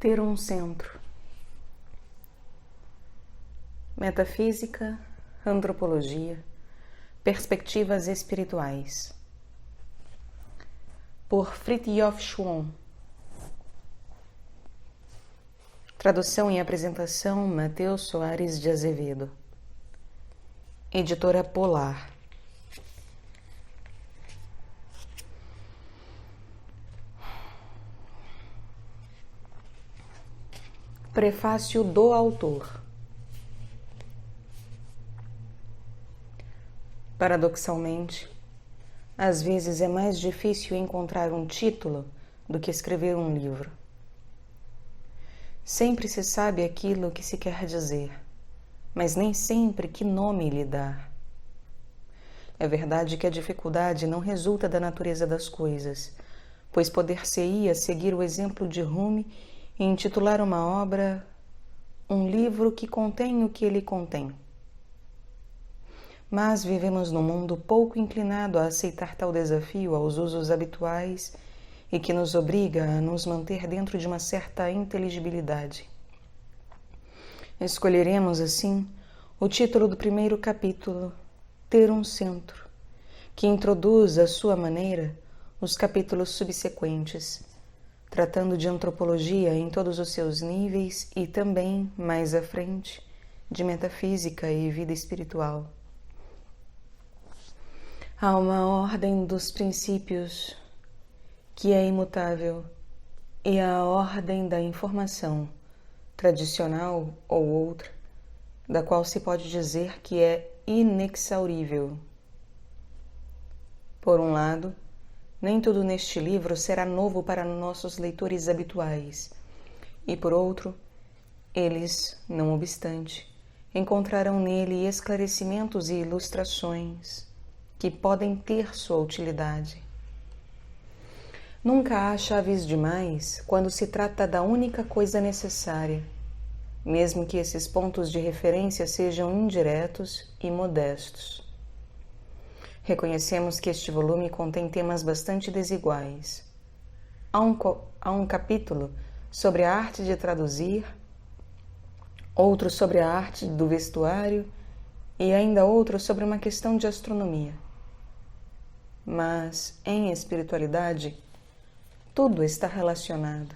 Ter um centro. Metafísica, antropologia, perspectivas espirituais. Por Fritjof Schuon. Tradução e apresentação Matheus Soares de Azevedo. Editora Polar. Prefácio do autor. Paradoxalmente, às vezes é mais difícil encontrar um título do que escrever um livro. Sempre se sabe aquilo que se quer dizer, mas nem sempre que nome lhe dar. É verdade que a dificuldade não resulta da natureza das coisas, pois poder-se-ia seguir o exemplo de Rumi e intitular uma obra um livro que contém o que ele contém. Mas vivemos num mundo pouco inclinado a aceitar tal desafio aos usos habituais e que nos obriga a nos manter dentro de uma certa inteligibilidade. Escolheremos, assim, o título do primeiro capítulo, Ter um Centro, que introduz, à sua maneira, os capítulos subsequentes, tratando de antropologia em todos os seus níveis e também, mais à frente, de metafísica e vida espiritual. Há uma ordem dos princípios que é imutável e há a ordem da informação, tradicional ou outra, da qual se pode dizer que é inexaurível. Por um lado, nem tudo neste livro será novo para nossos leitores habituais, e por outro, eles, não obstante, encontrarão nele esclarecimentos e ilustrações que podem ter sua utilidade. Nunca há chaves demais quando se trata da única coisa necessária, mesmo que esses pontos de referência sejam indiretos e modestos. Reconhecemos que este volume contém temas bastante desiguais. Há um capítulo sobre a arte de traduzir, outro sobre a arte do vestuário e ainda outro sobre uma questão de astronomia. Mas, em espiritualidade, tudo está relacionado.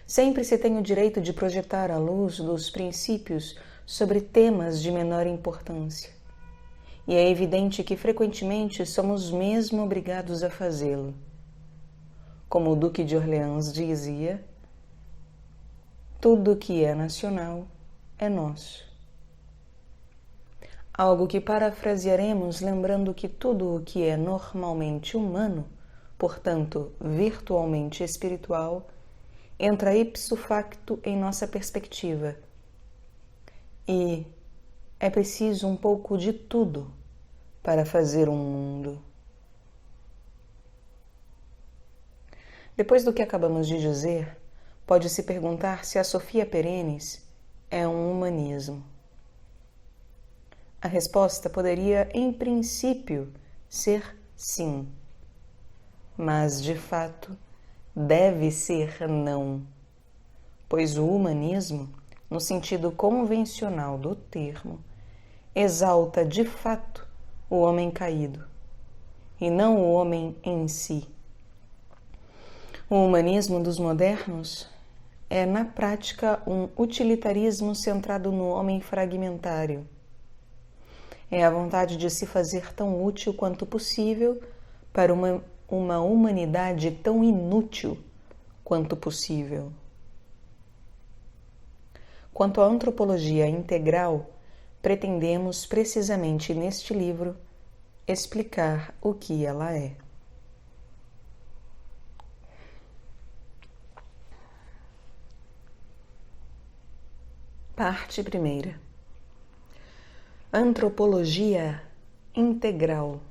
Sempre se tem o direito de projetar a luz dos princípios sobre temas de menor importância. E é evidente que frequentemente somos mesmo obrigados a fazê-lo. Como o Duque de Orleans dizia, tudo que é nacional é nosso. Algo que parafrasearemos lembrando que tudo o que é normalmente humano, portanto virtualmente espiritual, entra ipso facto em nossa perspectiva. E é preciso um pouco de tudo para fazer um mundo. Depois do que acabamos de dizer, pode-se perguntar se a Sophia Perennis é um humanismo. A resposta poderia, em princípio, ser sim, mas, de fato, deve ser não, pois o humanismo, no sentido convencional do termo, exalta de fato o homem caído, e não o homem em si. O humanismo dos modernos é, na prática, um utilitarismo centrado no homem fragmentário. É a vontade de se fazer tão útil quanto possível para uma humanidade tão inútil quanto possível. Quanto à antropologia integral, pretendemos precisamente neste livro explicar o que ela é. Parte 1. Antropologia integral.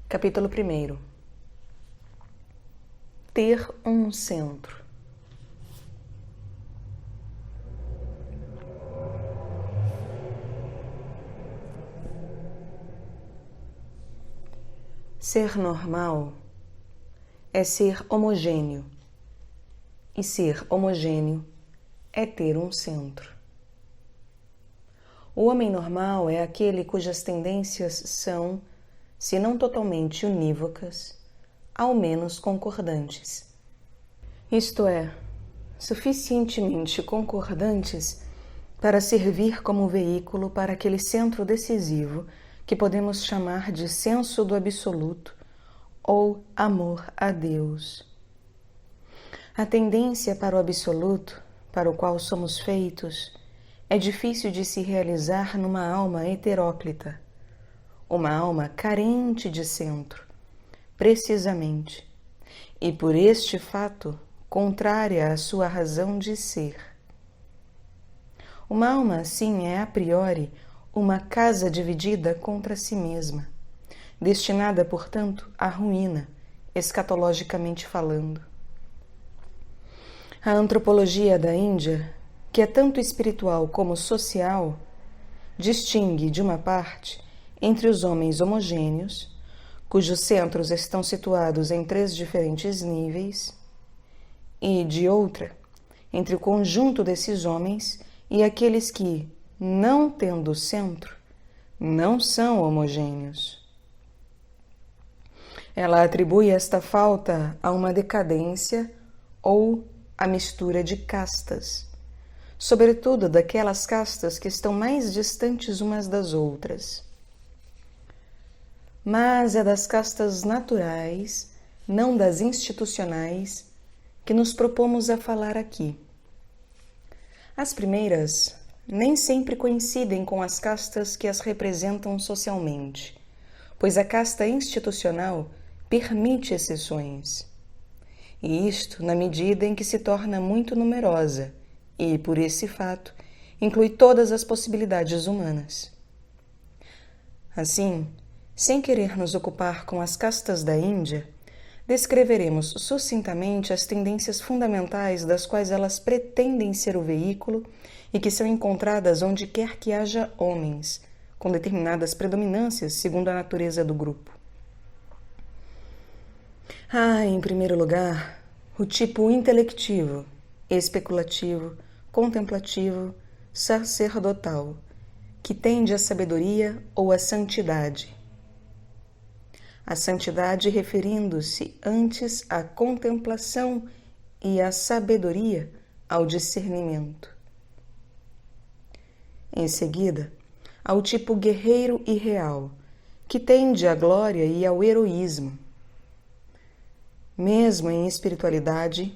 Capítulo 1. Ter um centro. Ser normal é ser homogêneo, e ser homogêneo é ter um centro. O homem normal é aquele cujas tendências são, se não totalmente unívocas, ao menos concordantes. Isto é, suficientemente concordantes para servir como veículo para aquele centro decisivo que podemos chamar de senso do absoluto ou amor a Deus. A tendência para o absoluto, para o qual somos feitos, é difícil de se realizar numa alma heteróclita, uma alma carente de centro, precisamente, e por este fato contrária à sua razão de ser. Uma alma assim é a priori uma casa dividida contra si mesma, destinada, portanto, à ruína, escatologicamente falando. A antropologia da Índia, que é tanto espiritual como social, distingue, de uma parte, entre os homens homogêneos, cujos centros estão situados em 3 diferentes níveis, e, de outra, entre o conjunto desses homens e aqueles que, não tendo centro, não são homogêneos. Ela atribui esta falta a uma decadência ou a mistura de castas, sobretudo daquelas castas que estão mais distantes umas das outras. Mas é das castas naturais, não das institucionais, que nos propomos a falar aqui. As primeiras nem sempre coincidem com as castas que as representam socialmente, pois a casta institucional permite exceções. E isto na medida em que se torna muito numerosa e, por esse fato, inclui todas as possibilidades humanas. Assim, sem querer nos ocupar com as castas da Índia, descreveremos sucintamente as tendências fundamentais das quais elas pretendem ser o veículo e que são encontradas onde quer que haja homens, com determinadas predominâncias segundo a natureza do grupo. Em primeiro lugar, o tipo intelectivo, especulativo, contemplativo, sacerdotal, que tende à sabedoria ou à santidade. A santidade referindo-se antes à contemplação e à sabedoria ao discernimento. Em seguida, ao tipo guerreiro e real, que tende à glória e ao heroísmo. Mesmo em espiritualidade,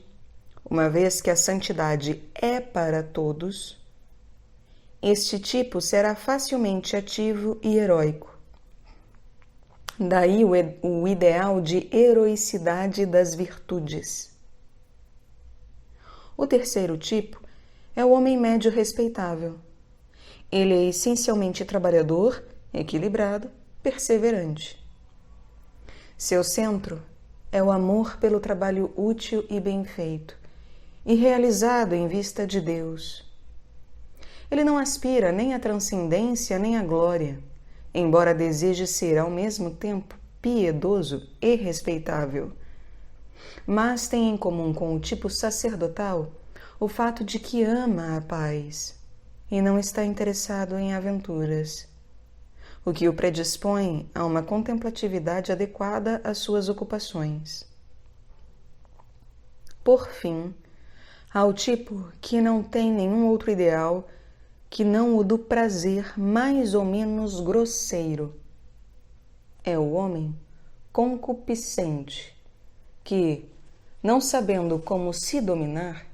uma vez que a santidade é para todos, este tipo será facilmente ativo e heróico. Daí o ideal de heroicidade das virtudes. O terceiro tipo é o homem médio respeitável. Ele é essencialmente trabalhador, equilibrado, perseverante. Seu centro é o amor pelo trabalho útil e bem feito, e realizado em vista de Deus. Ele não aspira nem à transcendência nem à glória, embora deseje ser ao mesmo tempo piedoso e respeitável. Mas tem em comum com o tipo sacerdotal o fato de que ama a paz e não está interessado em aventuras, o que o predispõe a uma contemplatividade adequada às suas ocupações. Por fim, há o tipo que não tem nenhum outro ideal que não o do prazer mais ou menos grosseiro. É o homem concupiscente, que, não sabendo como se dominar,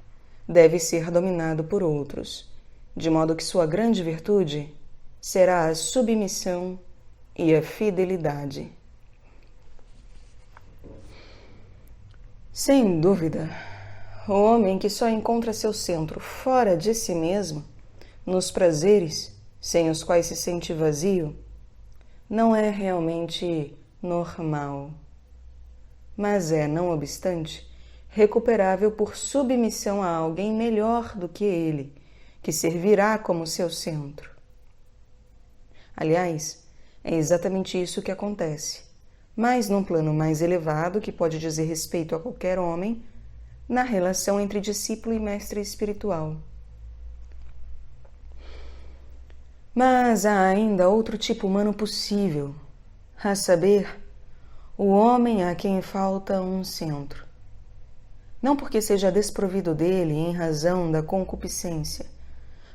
deve ser dominado por outros, de modo que sua grande virtude será a submissão e a fidelidade. Sem dúvida, o homem que só encontra seu centro fora de si mesmo, nos prazeres sem os quais se sente vazio, não é realmente normal, mas é, não obstante, recuperável por submissão a alguém melhor do que ele, que servirá como seu centro. Aliás, é exatamente isso que acontece, mas num plano mais elevado, que pode dizer respeito a qualquer homem, na relação entre discípulo e mestre espiritual. Mas há ainda outro tipo humano possível, a saber, o homem a quem falta um centro. Não porque seja desprovido dele em razão da concupiscência,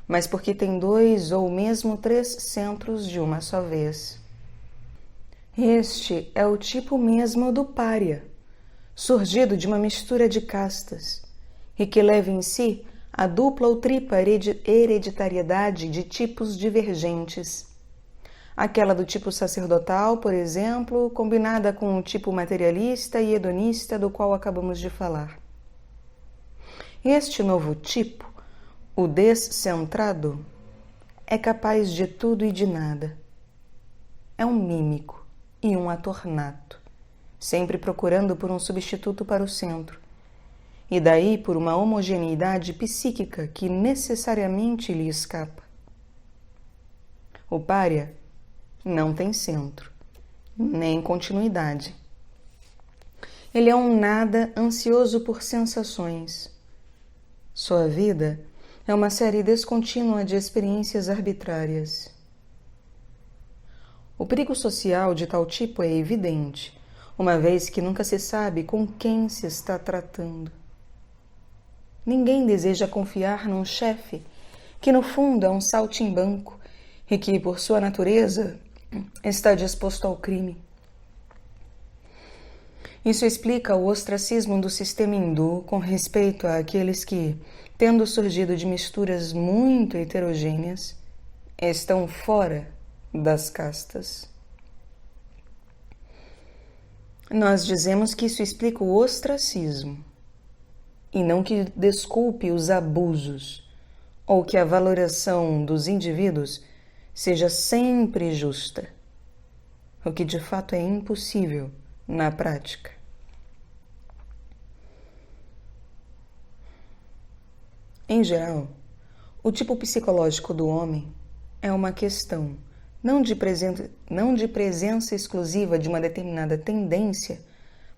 mas porque tem 2 ou mesmo 3 centros de uma só vez. Este é o tipo mesmo do pária, surgido de uma mistura de castas, e que leva em si a dupla ou tripla hereditariedade de tipos divergentes. Aquela do tipo sacerdotal, por exemplo, combinada com o tipo materialista e hedonista do qual acabamos de falar. Este novo tipo, o descentrado, é capaz de tudo e de nada. É um mímico e um ator nato, sempre procurando por um substituto para o centro, e daí por uma homogeneidade psíquica que necessariamente lhe escapa. O pária não tem centro, nem continuidade. Ele é um nada ansioso por sensações. Sua vida é uma série descontínua de experiências arbitrárias. O perigo social de tal tipo é evidente, uma vez que nunca se sabe com quem se está tratando. Ninguém deseja confiar num chefe que, no fundo, é um saltimbanco e que, por sua natureza, está disposto ao crime. Isso explica o ostracismo do sistema hindu com respeito àqueles que, tendo surgido de misturas muito heterogêneas, estão fora das castas. Nós dizemos que isso explica o ostracismo, e não que desculpe os abusos, ou que a valoração dos indivíduos seja sempre justa, o que de fato é impossível na prática. Em geral, o tipo psicológico do homem é uma questão não de presença exclusiva de uma determinada tendência,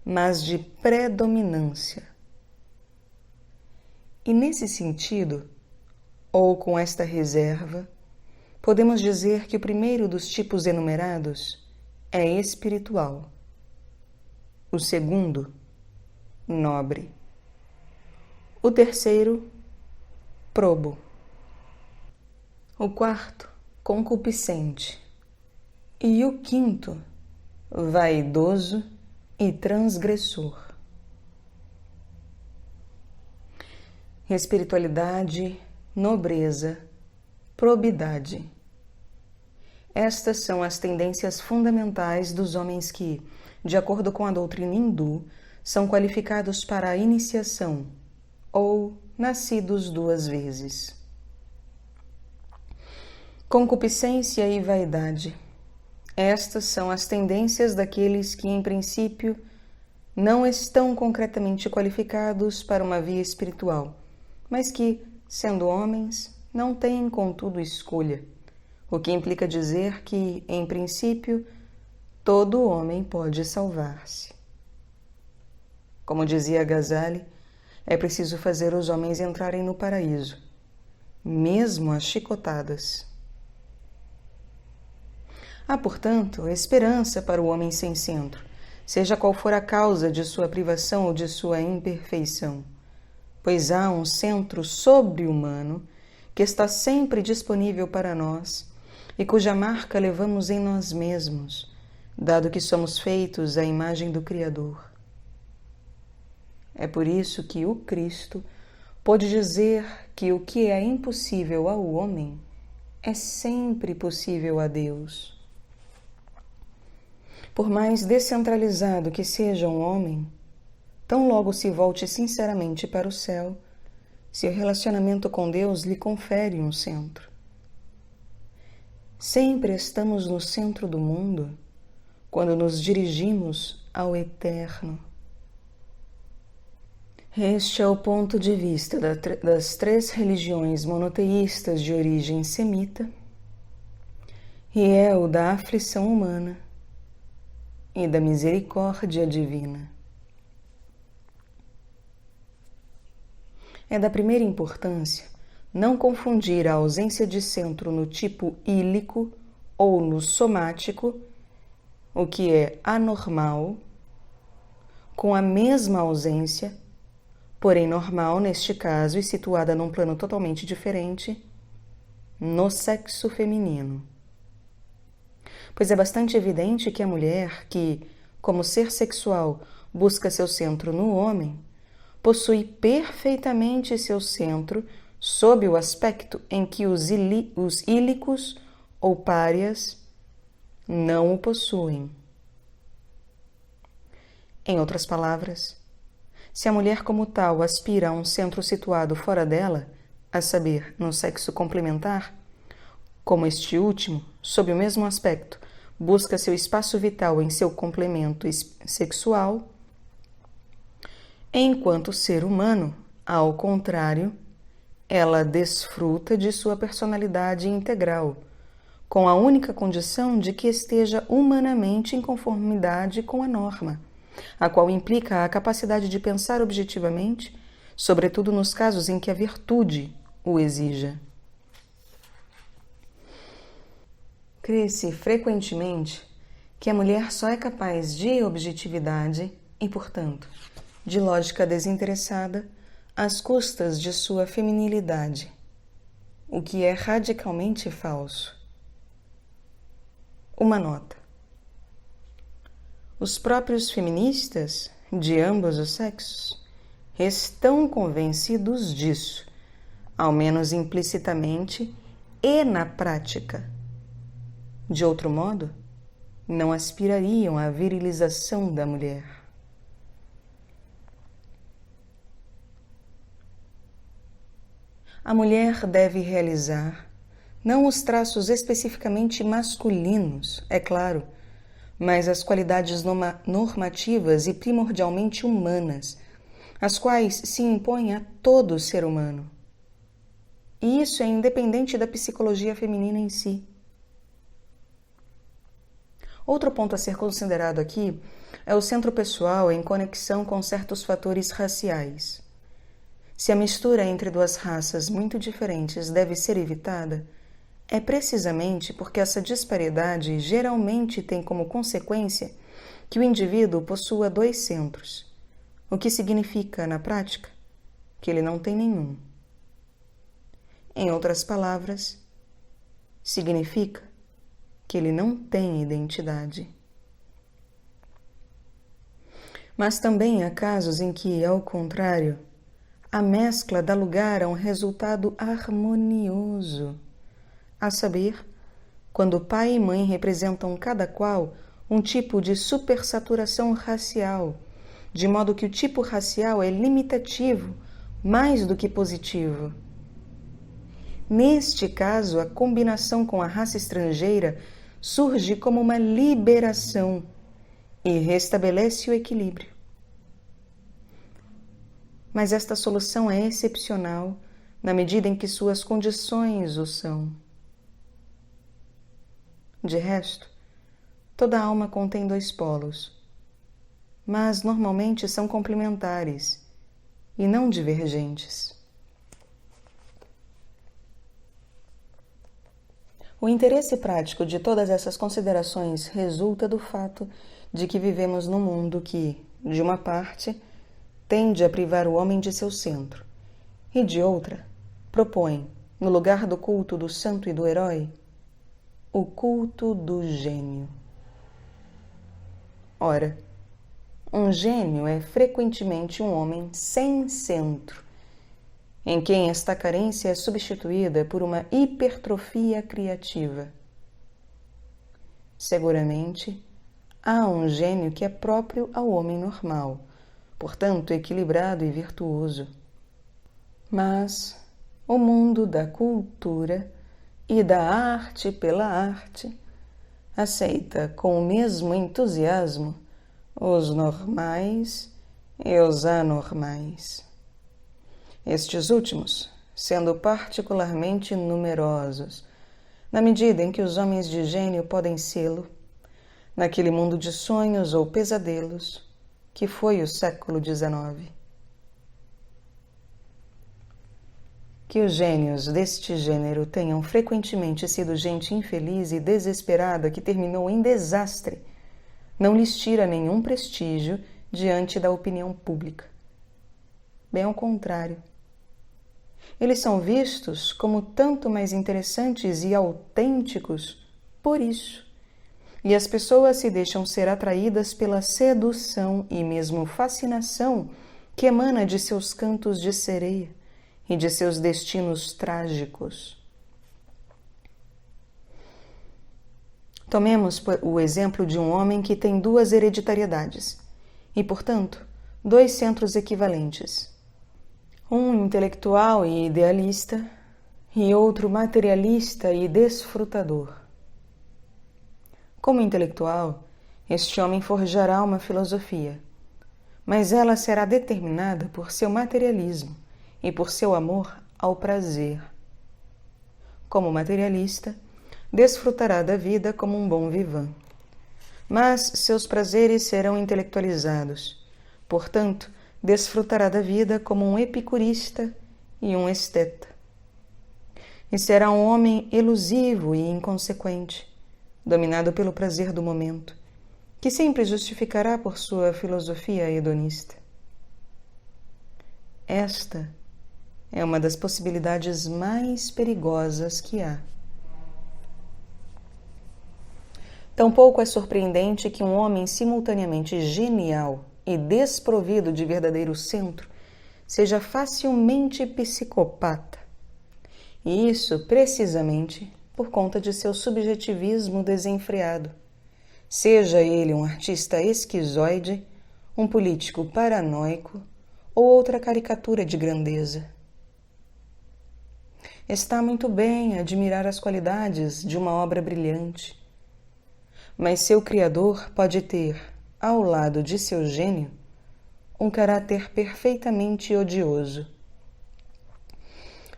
mas de predominância. E nesse sentido, ou com esta reserva, podemos dizer que o primeiro dos tipos enumerados é espiritual, o segundo, nobre, o terceiro, probo, o quarto, concupiscente, e o quinto, vaidoso e transgressor. Espiritualidade, nobreza, probidade. Estas são as tendências fundamentais dos homens que, de acordo com a doutrina hindu, são qualificados para a iniciação, ou nascidos 2 vezes. Concupiscência e vaidade. Estas são as tendências daqueles que, em princípio, não estão concretamente qualificados para uma via espiritual, mas que, sendo homens, não têm, contudo, escolha, o que implica dizer que, em princípio, todo homem pode salvar-se. Como dizia Ghazali, é preciso fazer os homens entrarem no paraíso, mesmo às chicotadas. Há, portanto, esperança para o homem sem centro, seja qual for a causa de sua privação ou de sua imperfeição, pois há um centro sobre-humano que está sempre disponível para nós e cuja marca levamos em nós mesmos, dado que somos feitos à imagem do Criador. É por isso que o Cristo pôde dizer que o que é impossível ao homem é sempre possível a Deus. Por mais descentralizado que seja um homem, tão logo se volte sinceramente para o céu, seu relacionamento com Deus lhe confere um centro. Sempre estamos no centro do mundo quando nos dirigimos ao Eterno. Este é o ponto de vista das 3 religiões monoteístas de origem semita, e é o da aflição humana, e da misericórdia divina. É da primeira importância não confundir a ausência de centro no tipo ílico ou no somático, o que é anormal, com a mesma ausência, porém normal neste caso e situada num plano totalmente diferente, no sexo feminino. Pois é bastante evidente que a mulher que, como ser sexual, busca seu centro no homem, possui perfeitamente seu centro sob o aspecto em que os ílicos ou párias não o possuem. Em outras palavras, se a mulher como tal aspira a um centro situado fora dela, a saber, no sexo complementar, como este último, sob o mesmo aspecto, busca seu espaço vital em seu complemento sexual, enquanto ser humano, ao contrário, ela desfruta de sua personalidade integral, com a única condição de que esteja humanamente em conformidade com a norma, a qual implica a capacidade de pensar objetivamente, sobretudo nos casos em que a virtude o exija. Crê-se frequentemente que a mulher só é capaz de objetividade e, portanto, de lógica desinteressada às custas de sua feminilidade, o que é radicalmente falso. Uma nota. Os próprios feministas, de ambos os sexos, estão convencidos disso, ao menos implicitamente e na prática. De outro modo, não aspirariam à virilização da mulher. A mulher deve realizar não os traços especificamente masculinos, é claro, mas as qualidades normativas e primordialmente humanas, as quais se impõem a todo ser humano. E isso é independente da psicologia feminina em si. Outro ponto a ser considerado aqui é o centro pessoal em conexão com certos fatores raciais. Se a mistura entre duas raças muito diferentes deve ser evitada, é precisamente porque essa disparidade geralmente tem como consequência que o indivíduo possua dois centros, o que significa, na prática, que ele não tem nenhum. Em outras palavras, significa que ele não tem identidade. Mas também há casos em que, ao contrário, a mescla dá lugar a um resultado harmonioso, a saber, quando pai e mãe representam cada qual um tipo de supersaturação racial, de modo que o tipo racial é limitativo mais do que positivo. Neste caso, a combinação com a raça estrangeira surge como uma liberação e restabelece o equilíbrio. Mas esta solução é excepcional na medida em que suas condições o são. De resto, toda alma contém dois polos, mas normalmente são complementares e não divergentes. O interesse prático de todas essas considerações resulta do fato de que vivemos num mundo que, de uma parte, tende a privar o homem de seu centro, e de outra, propõe, no lugar do culto do santo e do herói, o culto do gênio. Ora, um gênio é frequentemente um homem sem centro, em quem esta carência é substituída por uma hipertrofia criativa. Seguramente, há um gênio que é próprio ao homem normal, portanto equilibrado e virtuoso. Mas o mundo da cultura e da arte pela arte aceita com o mesmo entusiasmo os normais e os anormais. Estes últimos, sendo particularmente numerosos, na medida em que os homens de gênio podem sê-lo, naquele mundo de sonhos ou pesadelos que foi o século XIX. Que os gênios deste gênero tenham frequentemente sido gente infeliz e desesperada que terminou em desastre não lhes tira nenhum prestígio diante da opinião pública. Bem ao contrário. Eles são vistos como tanto mais interessantes e autênticos por isso. E as pessoas se deixam ser atraídas pela sedução e mesmo fascinação que emana de seus cantos de sereia e de seus destinos trágicos. Tomemos o exemplo de um homem que tem duas hereditariedades e, portanto, dois centros equivalentes. Um intelectual e idealista e outro materialista e desfrutador. Como intelectual, este homem forjará uma filosofia, mas ela será determinada por seu materialismo e por seu amor ao prazer. Como materialista, desfrutará da vida como um bom vivant, mas seus prazeres serão intelectualizados, portanto, desfrutará da vida como um epicurista e um esteta. E será um homem elusivo e inconsequente, dominado pelo prazer do momento, que sempre justificará por sua filosofia hedonista. Esta é uma das possibilidades mais perigosas que há. Tampouco é surpreendente que um homem simultaneamente genial e desprovido de verdadeiro centro seja facilmente psicopata. E isso precisamente por conta de seu subjetivismo desenfreado. Seja ele um artista esquizoide, um político paranoico ou outra caricatura de grandeza. Está muito bem admirar as qualidades de uma obra brilhante, mas seu criador pode ter, ao lado de seu gênio, um caráter perfeitamente odioso.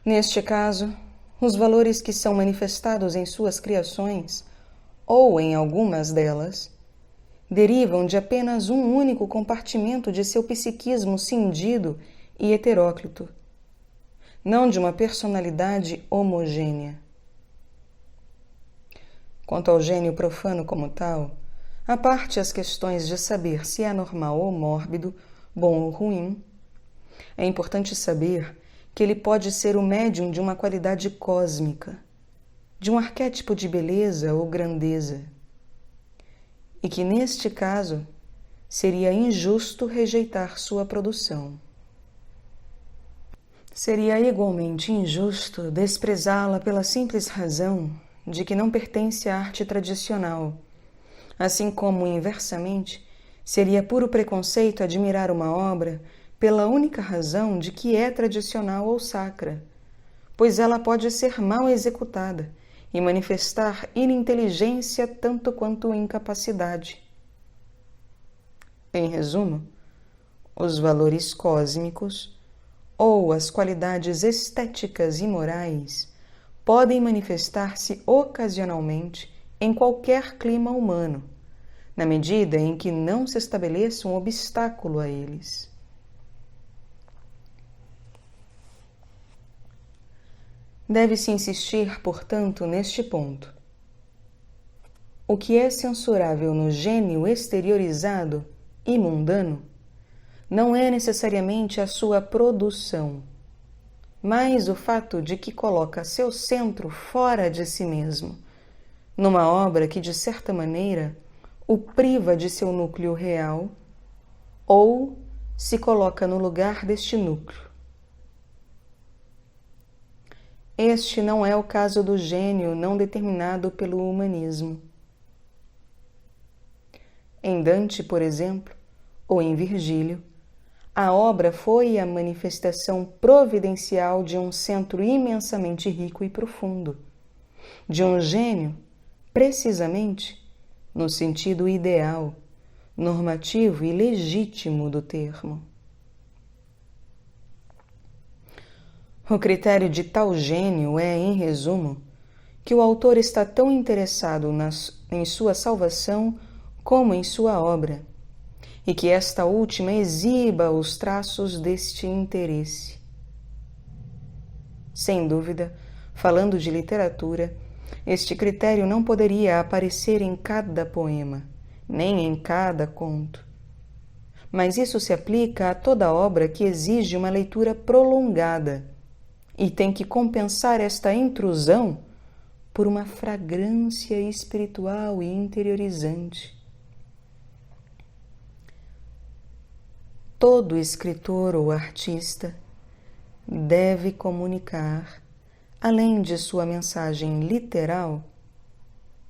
Neste caso, os valores que são manifestados em suas criações, ou em algumas delas, derivam de apenas um único compartimento de seu psiquismo cindido e heteróclito, não de uma personalidade homogênea. Quanto ao gênio profano como tal, à parte as questões de saber se é normal ou mórbido, bom ou ruim, é importante saber que ele pode ser o médium de uma qualidade cósmica, de um arquétipo de beleza ou grandeza, e que, neste caso, seria injusto rejeitar sua produção. Seria igualmente injusto desprezá-la pela simples razão de que não pertence à arte tradicional, assim como, inversamente, seria puro preconceito admirar uma obra pela única razão de que é tradicional ou sacra, pois ela pode ser mal executada e manifestar ininteligência tanto quanto incapacidade. Em resumo, os valores cósmicos ou as qualidades estéticas e morais podem manifestar-se ocasionalmente em qualquer clima humano, na medida em que não se estabeleça um obstáculo a eles. Deve-se insistir, portanto, neste ponto. O que é censurável no gênio exteriorizado e mundano não é necessariamente a sua produção, mas o fato de que coloca seu centro fora de si mesmo, numa obra que, de certa maneira, o priva de seu núcleo real ou se coloca no lugar deste núcleo. Este não é o caso do gênio não determinado pelo humanismo. Em Dante, por exemplo, ou em Virgílio, a obra foi a manifestação providencial de um centro imensamente rico e profundo, de um gênio, precisamente, no sentido ideal, normativo e legítimo do termo. O critério de tal gênio é, em resumo, que o autor está tão interessado em sua salvação como em sua obra, e que esta última exiba os traços deste interesse. Sem dúvida, falando de literatura, este critério não poderia aparecer em cada poema, nem em cada conto. Mas isso se aplica a toda obra que exige uma leitura prolongada e tem que compensar esta intrusão por uma fragrância espiritual e interiorizante. Todo escritor ou artista deve comunicar, além de sua mensagem literal,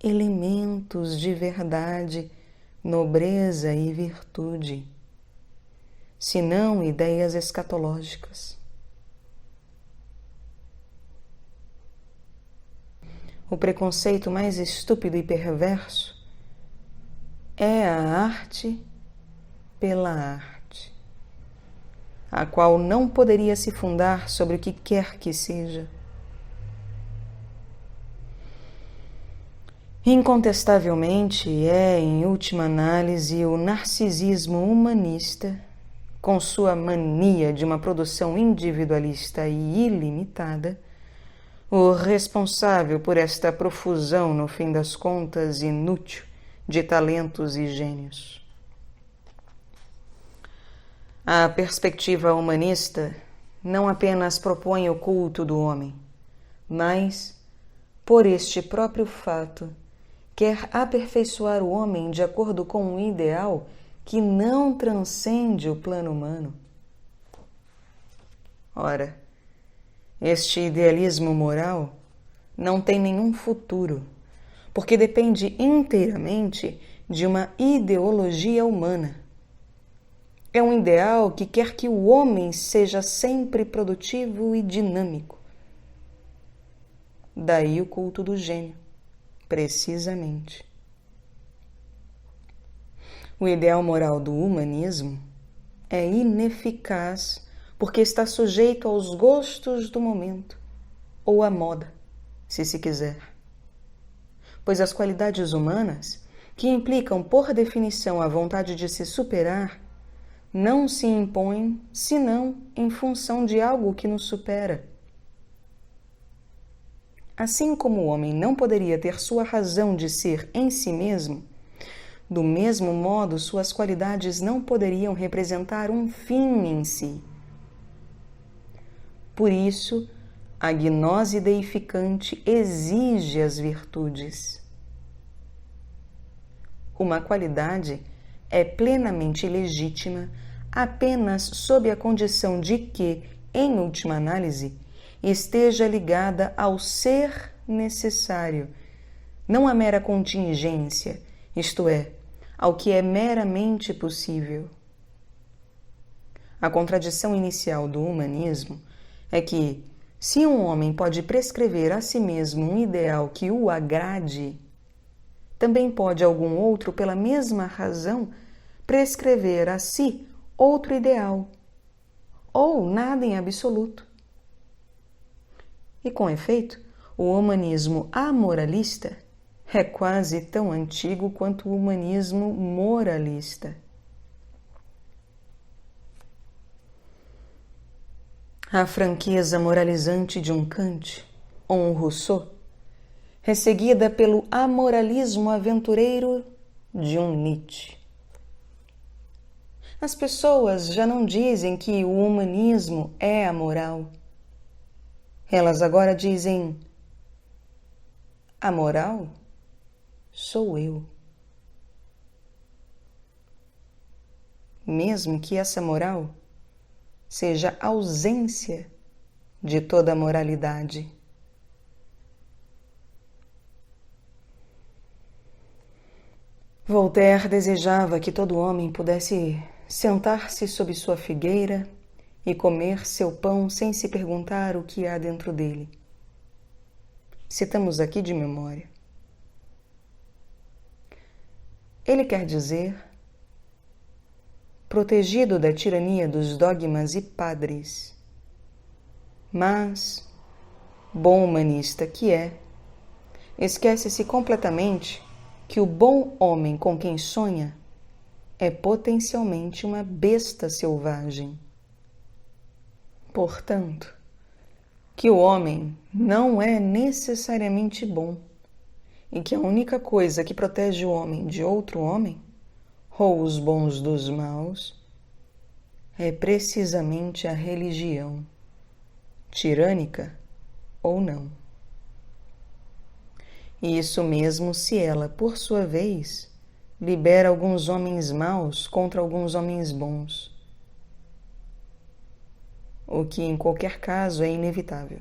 elementos de verdade, nobreza e virtude, senão ideias escatológicas. O preconceito mais estúpido e perverso é a arte pela arte, a qual não poderia se fundar sobre o que quer que seja. Incontestavelmente é, em última análise, o narcisismo humanista, com sua mania de uma produção individualista e ilimitada, o responsável por esta profusão, no fim das contas, inútil, de talentos e gênios. A perspectiva humanista não apenas propõe o culto do homem, mas, por este próprio fato, quer aperfeiçoar o homem de acordo com um ideal que não transcende o plano humano. Ora, este idealismo moral não tem nenhum futuro, porque depende inteiramente de uma ideologia humana. É um ideal que quer que o homem seja sempre produtivo e dinâmico. Daí o culto do gênio, precisamente. O ideal moral do humanismo é ineficaz porque está sujeito aos gostos do momento, ou à moda, se se quiser. Pois as qualidades humanas, que implicam por definição a vontade de se superar, não se impõem senão em função de algo que nos supera. Assim como o homem não poderia ter sua razão de ser em si mesmo, do mesmo modo suas qualidades não poderiam representar um fim em si. Por isso, a gnose deificante exige as virtudes. Uma qualidade é plenamente legítima apenas sob a condição de que, em última análise, esteja ligada ao ser necessário, não à mera contingência, isto é, ao que é meramente possível. A contradição inicial do humanismo é que, se um homem pode prescrever a si mesmo um ideal que o agrade, também pode algum outro, pela mesma razão, prescrever a si outro ideal, ou nada em absoluto. E, com efeito, o humanismo amoralista é quase tão antigo quanto o humanismo moralista. A franqueza moralizante de um Kant ou um Rousseau é seguida pelo amoralismo aventureiro de um Nietzsche. As pessoas já não dizem que o humanismo é amoral. Elas agora dizem: a moral sou eu. Mesmo que essa moral seja a ausência de toda a moralidade. Voltaire desejava que todo homem pudesse sentar-se sob sua figueira e comer seu pão sem se perguntar o que há dentro dele. Citamos aqui de memória. Ele quer dizer: protegido da tirania dos dogmas e padres. Mas, bom humanista que é, esquece-se completamente que o bom homem com quem sonha é potencialmente uma besta selvagem. Portanto, que o homem não é necessariamente bom e que a única coisa que protege o homem de outro homem, ou os bons dos maus, é precisamente a religião, tirânica ou não. E isso mesmo se ela, por sua vez, libera alguns homens maus contra alguns homens bons, o que em qualquer caso é inevitável,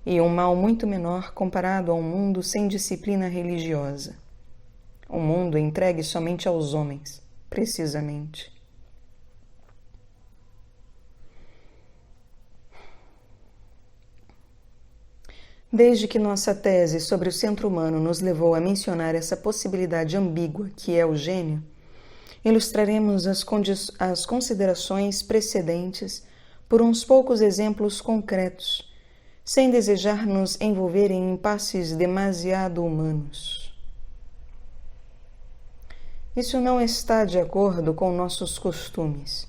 e um mal muito menor comparado a um mundo sem disciplina religiosa, um mundo entregue somente aos homens, precisamente. Desde que nossa tese sobre o centro humano nos levou a mencionar essa possibilidade ambígua que é o gênio, ilustraremos as considerações precedentes por uns poucos exemplos concretos, sem desejar nos envolver em impasses demasiado humanos. Isso não está de acordo com nossos costumes,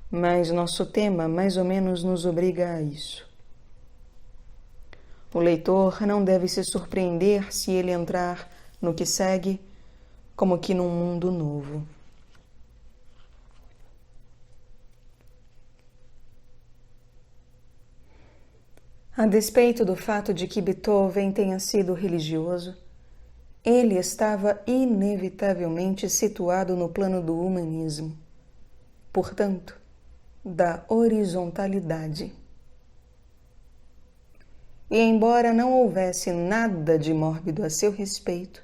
mas nosso tema mais ou menos nos obriga a isso. O leitor não deve se surpreender se ele entrar no que segue como que num mundo novo. A despeito do fato de que Beethoven tenha sido religioso, ele estava inevitavelmente situado no plano do humanismo, portanto, da horizontalidade. E embora não houvesse nada de mórbido a seu respeito,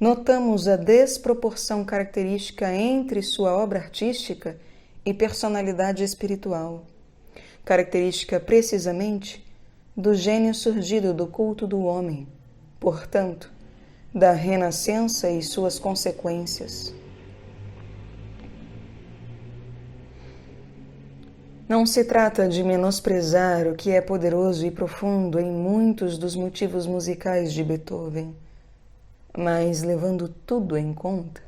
notamos a desproporção característica entre sua obra artística e personalidade espiritual, característica precisamente do gênio surgido do culto do homem, portanto, da renascença e suas consequências. Não se trata de menosprezar o que é poderoso e profundo em muitos dos motivos musicais de Beethoven, mas, levando tudo em conta,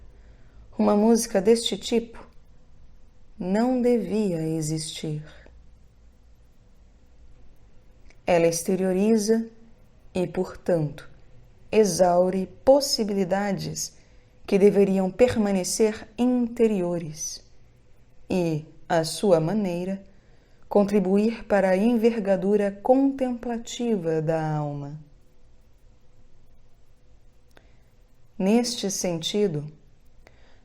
uma música deste tipo não devia existir. Ela exterioriza e, portanto, exaure possibilidades que deveriam permanecer interiores e, à sua maneira, contribuir para a envergadura contemplativa da alma. Neste sentido,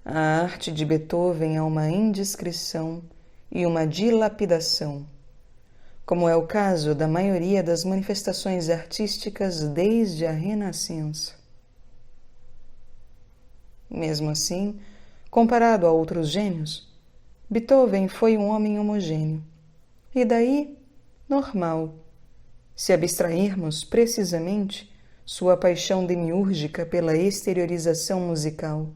a arte de Beethoven é uma indiscrição e uma dilapidação, como é o caso da maioria das manifestações artísticas desde a Renascença. Mesmo assim, comparado a outros gênios, Beethoven foi um homem homogêneo, e daí normal, se abstrairmos precisamente sua paixão demiúrgica pela exteriorização musical.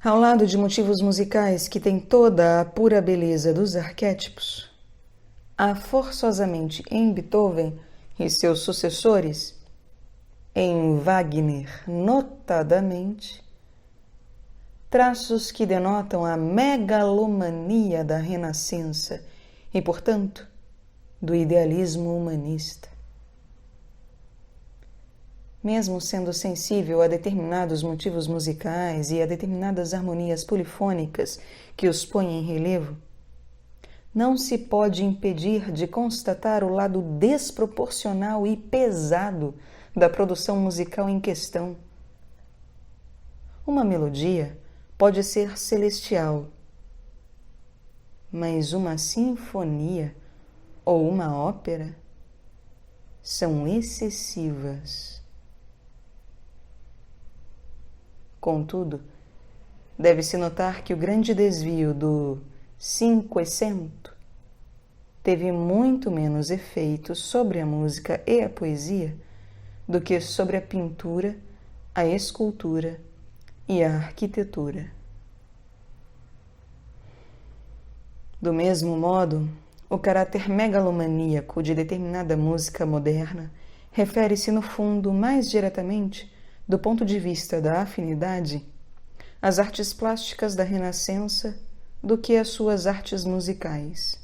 Ao lado de motivos musicais que têm toda a pura beleza dos arquétipos, há forçosamente em Beethoven e seus sucessores, em Wagner notadamente, traços que denotam a megalomania da Renascença e, portanto, do idealismo humanista. Mesmo sendo sensível a determinados motivos musicais e a determinadas harmonias polifônicas que os põem em relevo, não se pode impedir de constatar o lado desproporcional e pesado da produção musical em questão. Uma melodia pode ser celestial, mas uma sinfonia ou uma ópera são excessivas. Contudo, deve-se notar que o grande desvio do Cinquecento teve muito menos efeito sobre a música e a poesia do que sobre a pintura, a escultura e a arquitetura. Do mesmo modo, o caráter megalomaníaco de determinada música moderna refere-se, no fundo, mais diretamente, do ponto de vista da afinidade, às artes plásticas da Renascença do que às suas artes musicais.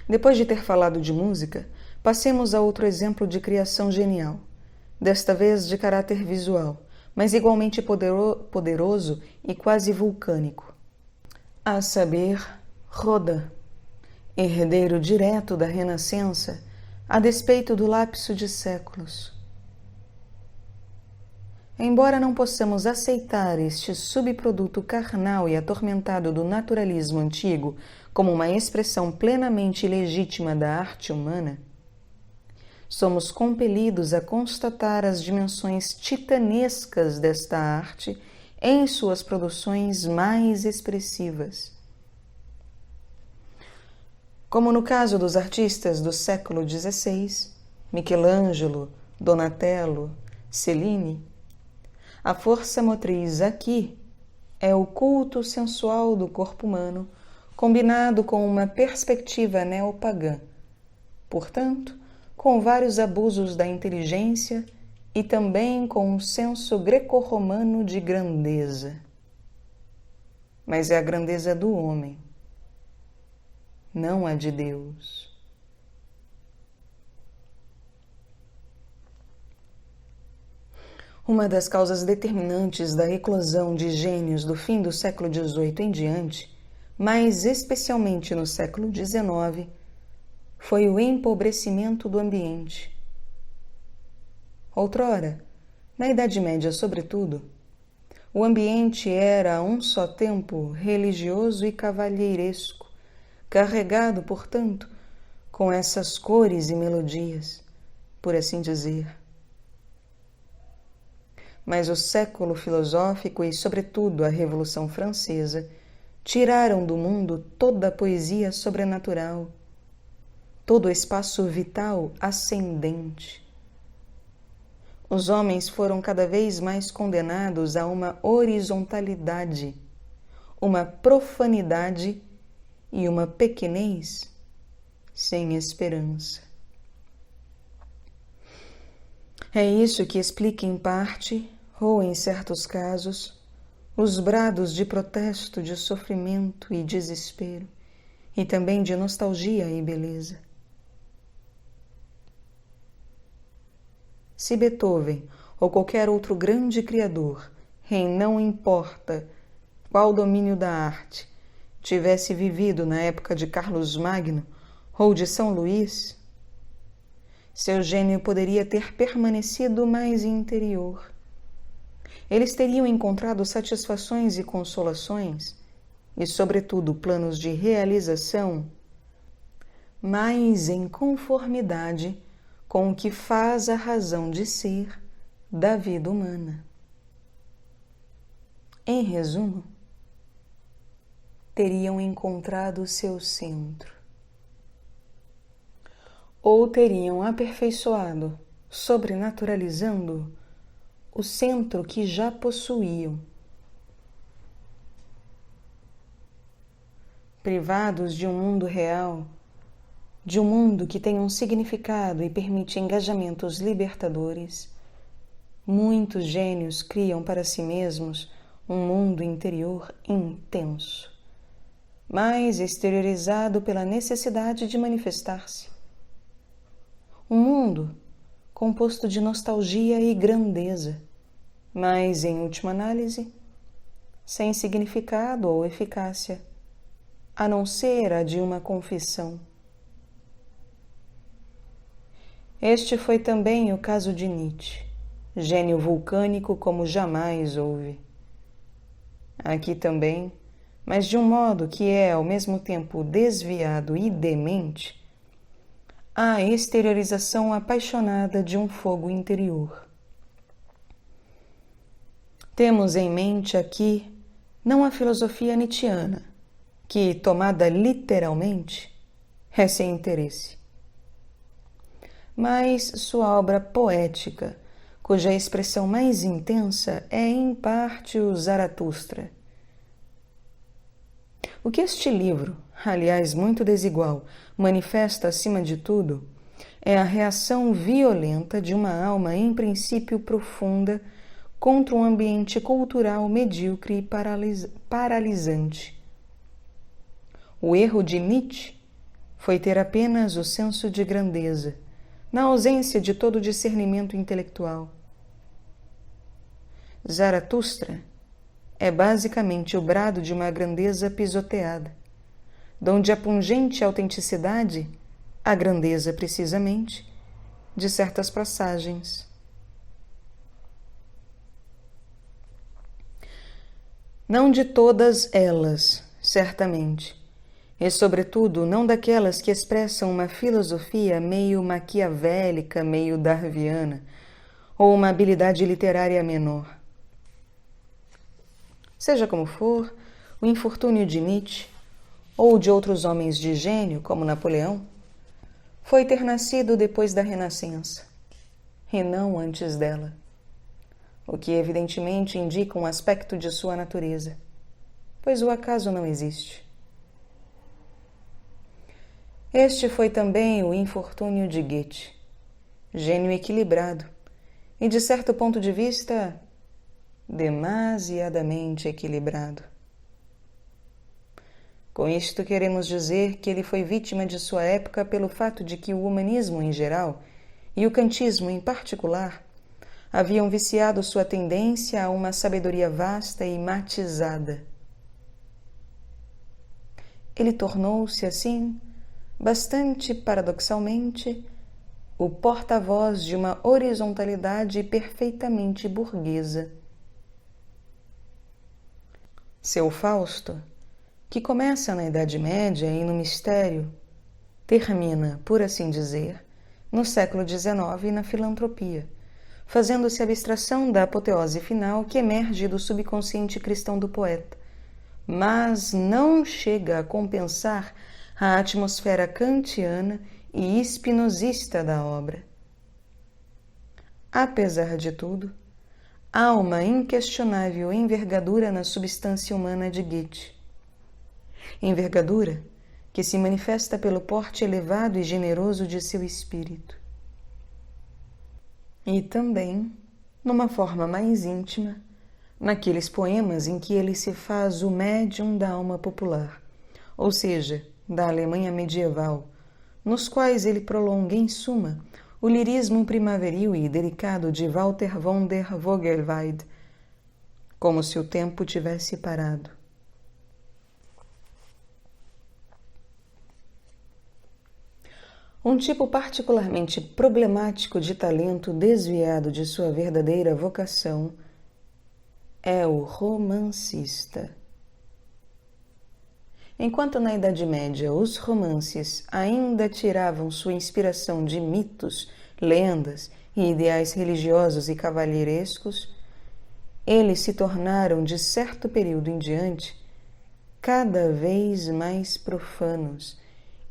Depois de ter falado de música, passemos a outro exemplo de criação genial, desta vez de caráter visual, mas igualmente poderoso e quase vulcânico, a saber, Rodin, herdeiro direto da Renascença, a despeito do lapso de séculos. Embora não possamos aceitar este subproduto carnal e atormentado do naturalismo antigo como uma expressão plenamente legítima da arte humana, somos compelidos a constatar as dimensões titanescas desta arte em suas produções mais expressivas. Como no caso dos artistas do século XVI, Michelangelo, Donatello, Cellini, a força motriz aqui é o culto sensual do corpo humano combinado com uma perspectiva neopagã, portanto, com vários abusos da inteligência e também com um senso greco-romano de grandeza. Mas é a grandeza do homem, não a de Deus. Uma das causas determinantes da eclosão de gênios do fim do século XVIII em diante, mais especialmente no século XIX, foi o empobrecimento do ambiente. Outrora, na Idade Média sobretudo, o ambiente era a um só tempo religioso e cavalheiresco, carregado, portanto, com essas cores e melodias, por assim dizer. Mas o século filosófico e, sobretudo, a Revolução Francesa tiraram do mundo toda a poesia sobrenatural, todo o espaço vital ascendente. Os homens foram cada vez mais condenados a uma horizontalidade, uma profanidade e uma pequenez sem esperança. É isso que explica em parte, ou em certos casos, os brados de protesto, de sofrimento e desespero, e também de nostalgia e beleza. Se Beethoven ou qualquer outro grande criador, em não importa qual domínio da arte, tivesse vivido na época de Carlos Magno ou de São Luís, seu gênio poderia ter permanecido mais interior. Eles teriam encontrado satisfações e consolações, e, sobretudo, planos de realização, mais em conformidade com o que faz a razão de ser da vida humana. Em resumo, teriam encontrado seu centro, ou teriam aperfeiçoado, sobrenaturalizando, o centro que já possuíam. Privados de um mundo real, de um mundo que tem um significado e permite engajamentos libertadores, muitos gênios criam para si mesmos um mundo interior intenso, mas exteriorizado pela necessidade de manifestar-se. Um mundo composto de nostalgia e grandeza, mas, em última análise, sem significado ou eficácia, a não ser a de uma confissão. Este foi também o caso de Nietzsche, gênio vulcânico como jamais houve. Aqui também, mas de um modo que é ao mesmo tempo desviado e demente, a exteriorização apaixonada de um fogo interior. Temos em mente aqui não a filosofia nietzschiana, que, tomada literalmente, é sem interesse, mas sua obra poética, cuja expressão mais intensa é, em parte, o Zaratustra. O que este livro, aliás muito desigual, manifesta acima de tudo, é a reação violenta de uma alma em princípio profunda contra um ambiente cultural medíocre e paralisante. O erro de Nietzsche foi ter apenas o senso de grandeza, na ausência de todo discernimento intelectual. Zaratustra é basicamente o brado de uma grandeza pisoteada, donde a pungente autenticidade, a grandeza precisamente, de certas passagens. Não de todas elas, certamente, e sobretudo não daquelas que expressam uma filosofia meio maquiavélica, meio darwiana, ou uma habilidade literária menor. Seja como for, o infortúnio de Nietzsche, ou de outros homens de gênio, como Napoleão, foi ter nascido depois da Renascença, e não antes dela, o que evidentemente indica um aspecto de sua natureza, pois o acaso não existe. Este foi também o infortúnio de Goethe, gênio equilibrado e, de certo ponto de vista, demasiadamente equilibrado. Com isto queremos dizer que ele foi vítima de sua época pelo fato de que o humanismo em geral e o kantismo em particular haviam viciado sua tendência a uma sabedoria vasta e matizada. Ele tornou-se, assim, bastante paradoxalmente, o porta-voz de uma horizontalidade perfeitamente burguesa. Seu Fausto, que começa na Idade Média e no mistério, termina, por assim dizer, no século XIX na filantropia, fazendo-se abstração da apoteose final que emerge do subconsciente cristão do poeta, mas não chega a compensar a atmosfera kantiana e espinosista da obra. Apesar de tudo, há uma inquestionável envergadura na substância humana de Goethe. Envergadura que se manifesta pelo porte elevado e generoso de seu espírito. E também, numa forma mais íntima, naqueles poemas em que ele se faz o médium da alma popular, ou seja, da Alemanha medieval, nos quais ele prolonga, em suma, o lirismo primaveril e delicado de Walter von der Vogelweide, como se o tempo tivesse parado. Um tipo particularmente problemático de talento desviado de sua verdadeira vocação é o romancista. Enquanto na Idade Média os romances ainda tiravam sua inspiração de mitos, lendas e ideais religiosos e cavalheirescos, eles se tornaram, de certo período em diante, cada vez mais profanos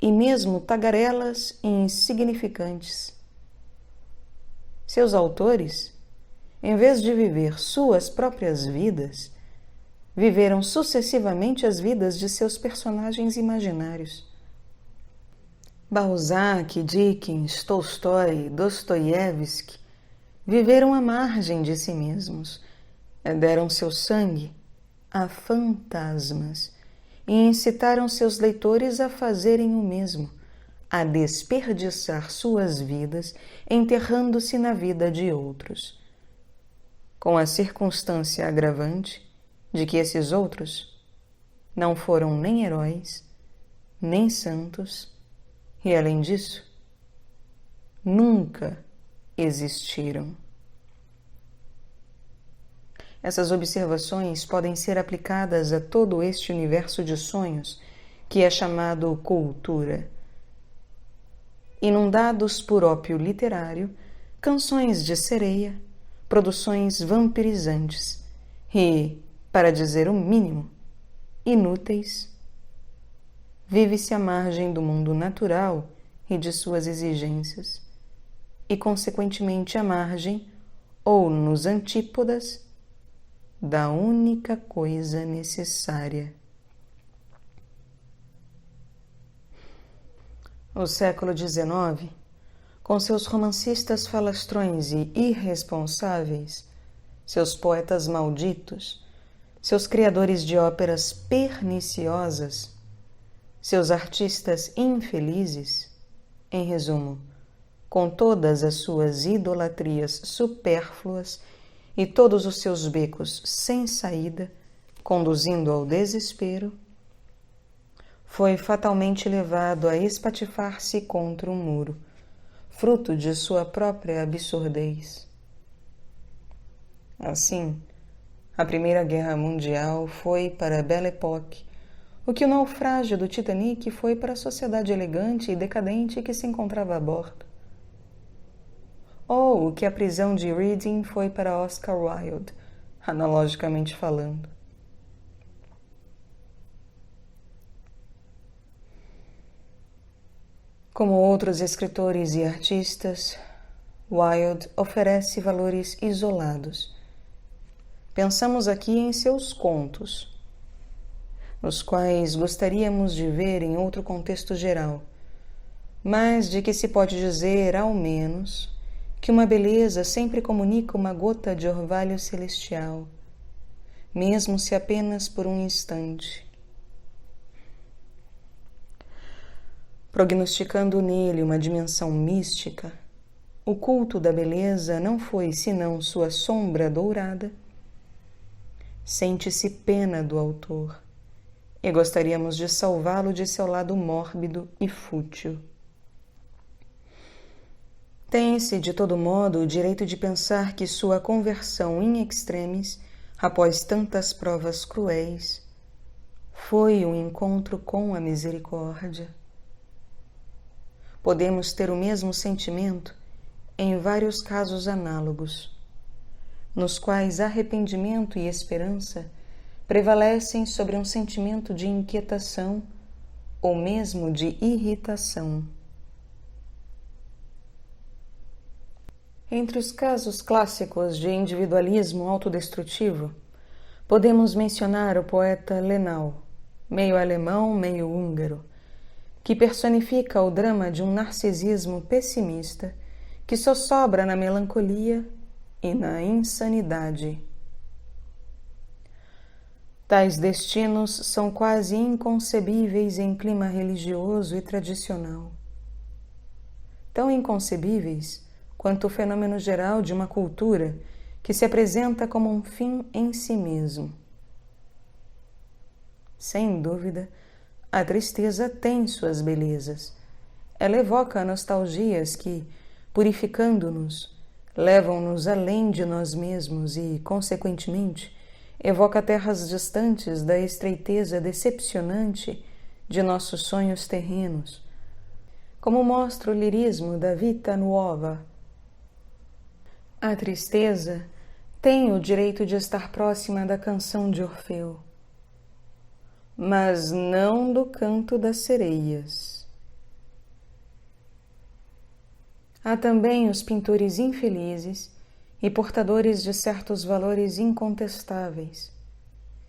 e mesmo tagarelas e insignificantes. Seus autores, em vez de viver suas próprias vidas, viveram sucessivamente as vidas de seus personagens imaginários. Balzac, Dickens, Tolstói, Dostoiévski viveram à margem de si mesmos, deram seu sangue a fantasmas e incitaram seus leitores a fazerem o mesmo, a desperdiçar suas vidas enterrando-se na vida de outros, com a circunstância agravante de que esses outros não foram nem heróis, nem santos e, além disso, nunca existiram. Essas observações podem ser aplicadas a todo este universo de sonhos que é chamado cultura. Inundados por ópio literário, canções de sereia, produções vampirizantes e, para dizer o mínimo, inúteis, vive-se à margem do mundo natural e de suas exigências, e, consequentemente, à margem, ou nos antípodas, da única coisa necessária. O século XIX com seus romancistas falastrões e irresponsáveis, seus poetas malditos, seus criadores de óperas perniciosas, seus artistas infelizes, em resumo, com todas as suas idolatrias supérfluas e todos os seus becos sem saída, conduzindo ao desespero, foi fatalmente levado a espatifar-se contra um muro, fruto de sua própria absurdez. Assim, a Primeira Guerra Mundial foi para a Belle Époque o que o naufrágio do Titanic foi para a sociedade elegante e decadente que se encontrava a bordo. Ou o que a prisão de Reading foi para Oscar Wilde, analogicamente falando. Como outros escritores e artistas, Wilde oferece valores isolados. Pensamos aqui em seus contos, os quais gostaríamos de ver em outro contexto geral, mas de que se pode dizer, ao menos, que uma beleza sempre comunica uma gota de orvalho celestial, mesmo se apenas por um instante. Prognosticando nele uma dimensão mística, o culto da beleza não foi senão sua sombra dourada. Sente-se pena do autor, e gostaríamos de salvá-lo de seu lado mórbido e fútil. Tem-se, de todo modo, o direito de pensar que sua conversão in extremis, após tantas provas cruéis, foi um encontro com a misericórdia. Podemos ter o mesmo sentimento em vários casos análogos, nos quais arrependimento e esperança prevalecem sobre um sentimento de inquietação ou mesmo de irritação. Entre os casos clássicos de individualismo autodestrutivo, podemos mencionar o poeta Lenau, meio alemão, meio húngaro, que personifica o drama de um narcisismo pessimista que só sobra na melancolia e na insanidade. Tais destinos são quase inconcebíveis em clima religioso e tradicional. Tão inconcebíveis quanto o fenômeno geral de uma cultura que se apresenta como um fim em si mesmo. Sem dúvida, a tristeza tem suas belezas. Ela evoca nostalgias que, purificando-nos, levam-nos além de nós mesmos e, consequentemente, evoca terras distantes da estreiteza decepcionante de nossos sonhos terrenos, como mostra o lirismo da Vita Nuova. A tristeza tem o direito de estar próxima da canção de Orfeu, mas não do canto das sereias. Há também os pintores infelizes e portadores de certos valores incontestáveis.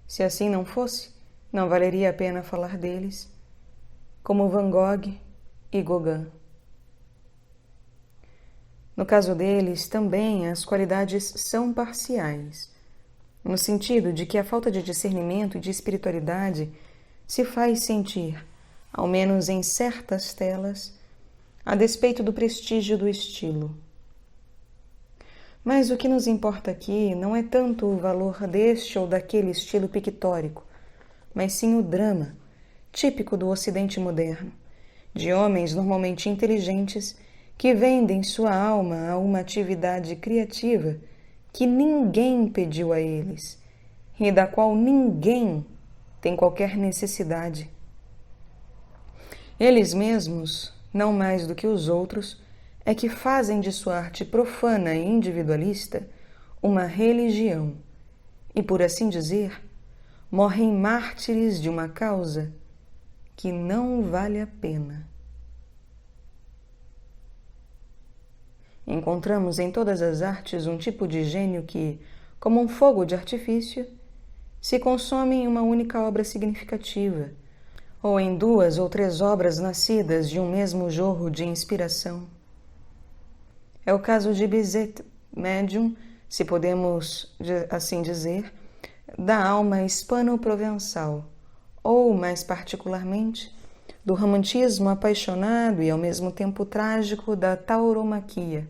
Se assim não fosse, não valeria a pena falar deles, como Van Gogh e Gauguin. No caso deles, também as qualidades são parciais, no sentido de que a falta de discernimento e de espiritualidade se faz sentir, ao menos em certas telas, a despeito do prestígio do estilo. Mas o que nos importa aqui não é tanto o valor deste ou daquele estilo pictórico, mas sim o drama, típico do Ocidente moderno, de homens normalmente inteligentes que vendem sua alma a uma atividade criativa que ninguém pediu a eles e da qual ninguém tem qualquer necessidade. Eles mesmos, não mais do que os outros, é que fazem de sua arte profana e individualista uma religião e, por assim dizer, morrem mártires de uma causa que não vale a pena. Encontramos em todas as artes um tipo de gênio que, como um fogo de artifício, se consome em uma única obra significativa, ou em 2 ou 3 obras nascidas de um mesmo jorro de inspiração. É o caso de Bizet, médium, se podemos assim dizer, da alma hispano-provençal, ou, mais particularmente, do romantismo apaixonado e ao mesmo tempo trágico da tauromaquia,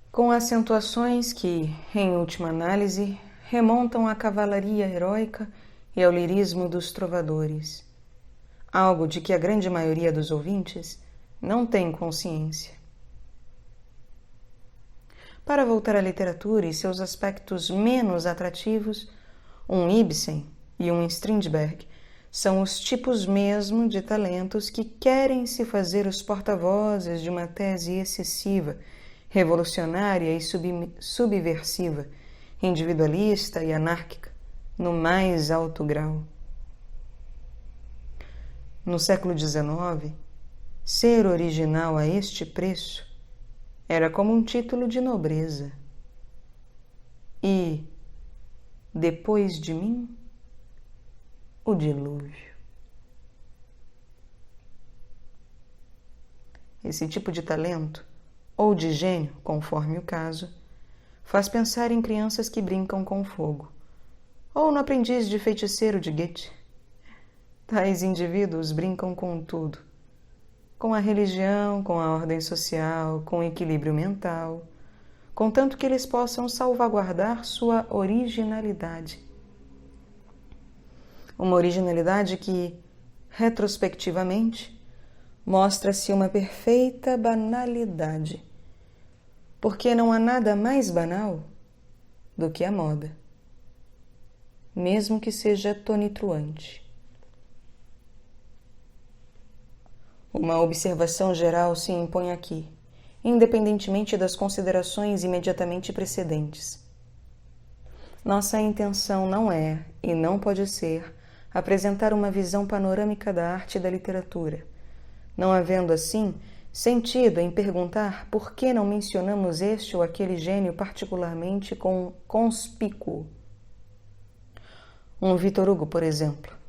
com acentuações que, em última análise, remontam à cavalaria heróica e ao lirismo dos trovadores, algo de que a grande maioria dos ouvintes não tem consciência. Para voltar à literatura e seus aspectos menos atrativos, um Ibsen e um Strindberg são os tipos mesmo de talentos que querem se fazer os porta-vozes de uma tese excessiva, revolucionária e subversiva, individualista e anárquica, no mais alto grau. No século XIX, ser original a este preço era como um título de nobreza. E, depois de mim, o dilúvio. Esse tipo de talento, ou de gênio, conforme o caso, faz pensar em crianças que brincam com fogo, ou no aprendiz de feiticeiro de Goethe. Tais indivíduos brincam com tudo, com a religião, com a ordem social, com o equilíbrio mental, contanto que eles possam salvaguardar sua originalidade. Uma originalidade que, retrospectivamente, mostra-se uma perfeita banalidade, porque não há nada mais banal do que a moda, mesmo que seja tonitruante. Uma observação geral se impõe aqui, independentemente das considerações imediatamente precedentes. Nossa intenção não é, e não pode ser, apresentar uma visão panorâmica da arte e da literatura, não havendo, assim, sentido em perguntar por que não mencionamos este ou aquele gênio particularmente conspícuo. Um Victor Hugo, por exemplo.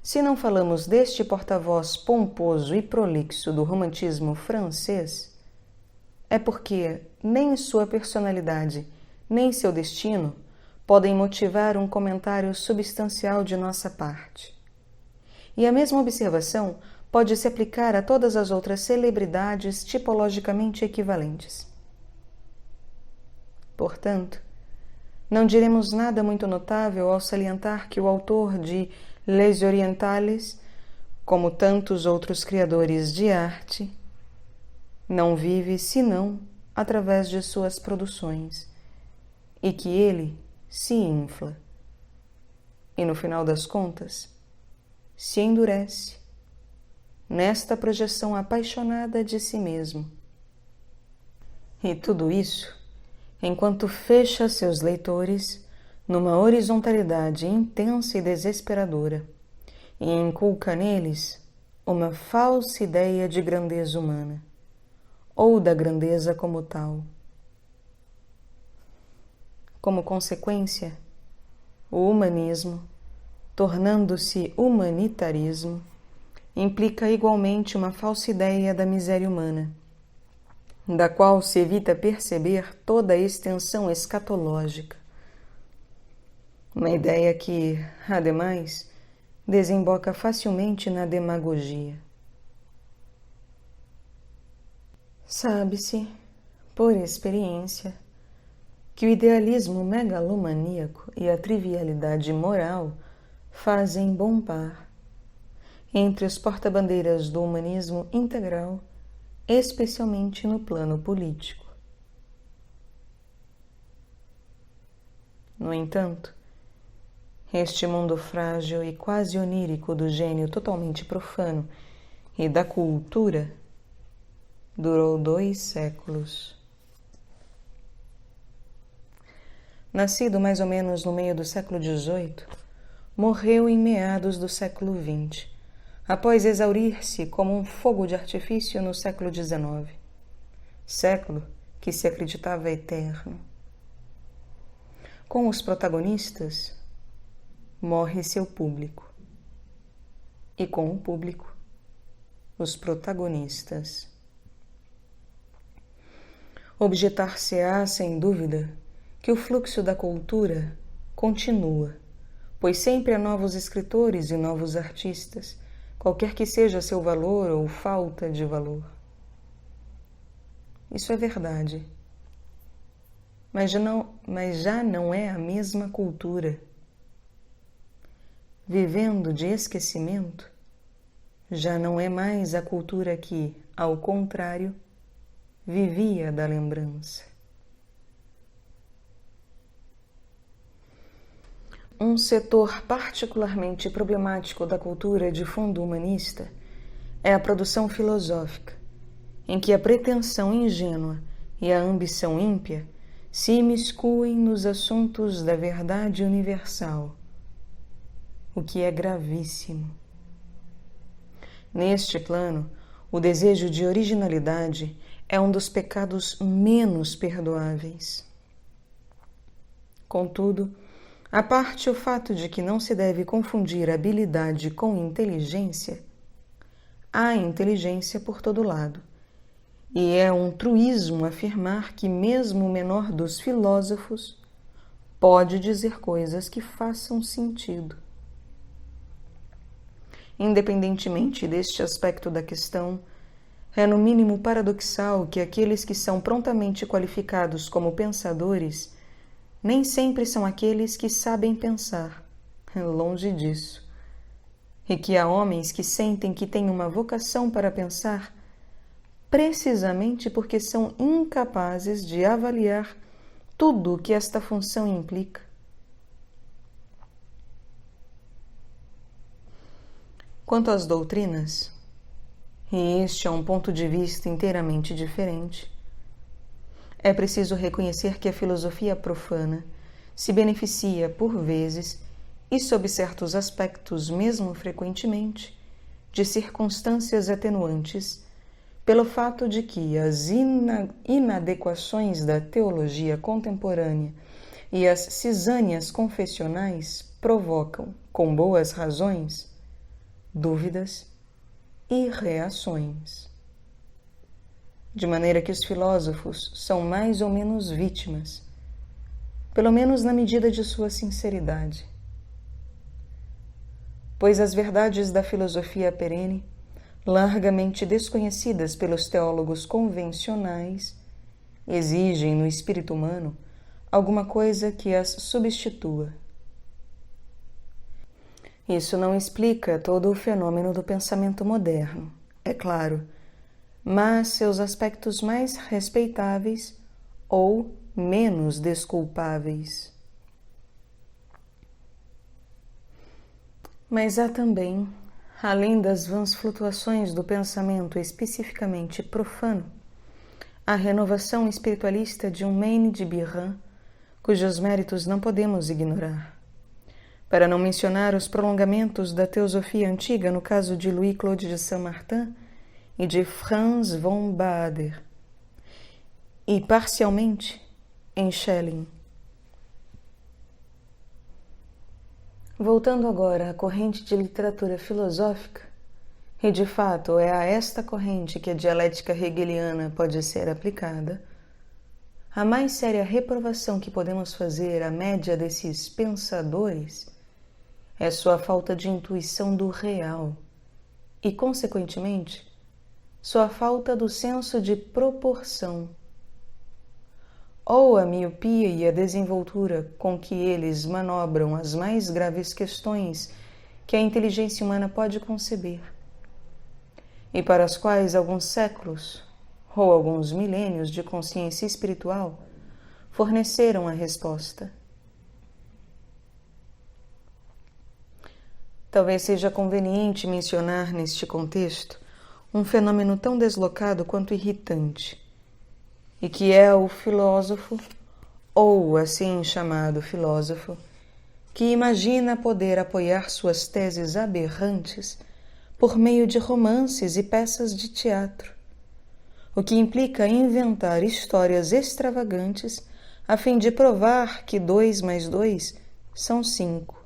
Se não falamos deste porta-voz pomposo e prolixo do romantismo francês, é porque nem sua personalidade, nem seu destino podem motivar um comentário substancial de nossa parte. E a mesma observação pode se aplicar a todas as outras celebridades tipologicamente equivalentes. Portanto, não diremos nada muito notável ao salientar que o autor de Les Orientales, como tantos outros criadores de arte, não vive senão através de suas produções, e que ele se infla, e no final das contas, se endurece nesta projeção apaixonada de si mesmo. E tudo isso enquanto fecha seus leitores numa horizontalidade intensa e desesperadora e inculca neles uma falsa ideia de grandeza humana, ou da grandeza como tal. Como consequência, o humanismo, tornando-se humanitarismo, implica igualmente uma falsa ideia da miséria humana, da qual se evita perceber toda a extensão escatológica. Uma ideia que, ademais, desemboca facilmente na demagogia. Sabe-se, por experiência, que o idealismo megalomaníaco e a trivialidade moral fazem bom par entre os porta-bandeiras do humanismo integral, especialmente no plano político. No entanto, este mundo frágil e quase onírico do gênio totalmente profano e da cultura durou 2 séculos. Nascido mais ou menos no meio do século XVIII, morreu em meados do século XX, após exaurir-se como um fogo de artifício no século XIX, século que se acreditava eterno. Com os protagonistas, morre seu público, e com o público, os protagonistas. Objetar-se-á, sem dúvida, que o fluxo da cultura continua, pois sempre há novos escritores e novos artistas, qualquer que seja seu valor ou falta de valor. Isso é verdade. Mas já não é a mesma cultura. Vivendo de esquecimento, já não é mais a cultura que, ao contrário, vivia da lembrança. Um setor particularmente problemático da cultura de fundo humanista é a produção filosófica, em que a pretensão ingênua e a ambição ímpia se imiscuem nos assuntos da verdade universal, o que é gravíssimo. Neste plano, o desejo de originalidade é um dos pecados menos perdoáveis. Contudo, à parte o fato de que não se deve confundir habilidade com inteligência, há inteligência por todo lado, e é um truísmo afirmar que mesmo o menor dos filósofos pode dizer coisas que façam sentido. Independentemente deste aspecto da questão, é no mínimo paradoxal que aqueles que são prontamente qualificados como pensadores nem sempre são aqueles que sabem pensar, longe disso, e que há homens que sentem que têm uma vocação para pensar precisamente porque são incapazes de avaliar tudo o que esta função implica. Quanto às doutrinas, e este é um ponto de vista inteiramente diferente, é preciso reconhecer que a filosofia profana se beneficia, por vezes, e sob certos aspectos mesmo frequentemente, de circunstâncias atenuantes, pelo fato de que as inadequações da teologia contemporânea e as cisâneas confessionais provocam, com boas razões, dúvidas e reações. De maneira que os filósofos são mais ou menos vítimas, pelo menos na medida de sua sinceridade. Pois as verdades da filosofia perene, largamente desconhecidas pelos teólogos convencionais, exigem no espírito humano alguma coisa que as substitua. Isso não explica todo o fenômeno do pensamento moderno, é claro, mas seus aspectos mais respeitáveis ou menos desculpáveis. Mas há também, além das vãs flutuações do pensamento especificamente profano, a renovação espiritualista de um Maine de Biran, cujos méritos não podemos ignorar. Para não mencionar os prolongamentos da teosofia antiga no caso de Louis-Claude de Saint-Martin e de Franz von Baader, e parcialmente em Schelling. Voltando agora à corrente de literatura filosófica, e de fato é a esta corrente que a dialética hegeliana pode ser aplicada, a mais séria reprovação que podemos fazer à média desses pensadores é sua falta de intuição do real e, consequentemente, sua falta do senso de proporção, ou a miopia e a desenvoltura com que eles manobram as mais graves questões que a inteligência humana pode conceber, e para as quais alguns séculos ou alguns milênios de consciência espiritual forneceram a resposta. Talvez seja conveniente mencionar neste contexto um fenômeno tão deslocado quanto irritante, e que é o filósofo, ou assim chamado filósofo, que imagina poder apoiar suas teses aberrantes por meio de romances e peças de teatro, o que implica inventar histórias extravagantes a fim de provar que 2 mais 2 são 5.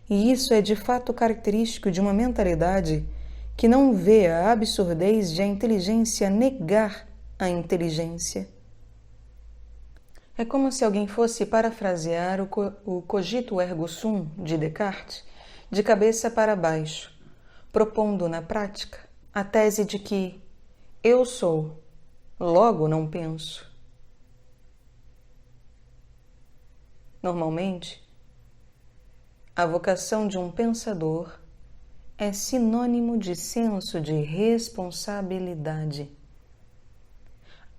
E isso é de fato característico de uma mentalidade que não vê a absurdez de a inteligência negar a inteligência. É como se alguém fosse parafrasear o cogito ergo sum de Descartes de cabeça para baixo, propondo na prática a tese de que eu sou, logo não penso. Normalmente, a vocação de um pensador é sinônimo de senso de responsabilidade.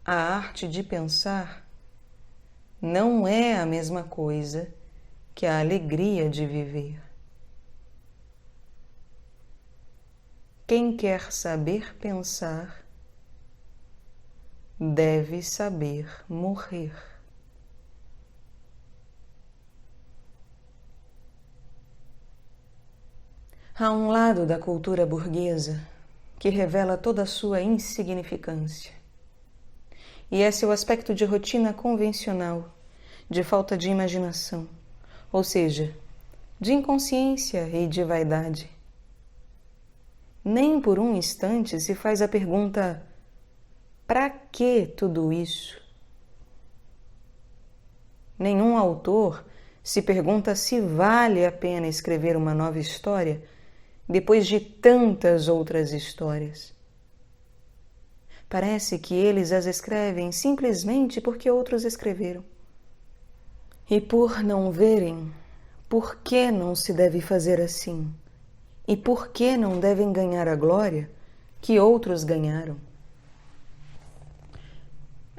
A arte de pensar não é a mesma coisa que a alegria de viver. Quem quer saber pensar deve saber morrer. Há um lado da cultura burguesa que revela toda a sua insignificância. E é seu aspecto de rotina convencional, de falta de imaginação, ou seja, de inconsciência e de vaidade. Nem por um instante se faz a pergunta: para que tudo isso? Nenhum autor se pergunta se vale a pena escrever uma nova história depois de tantas outras histórias. Parece que eles as escrevem simplesmente porque outros escreveram. E por não verem, por que não se deve fazer assim? E por que não devem ganhar a glória que outros ganharam?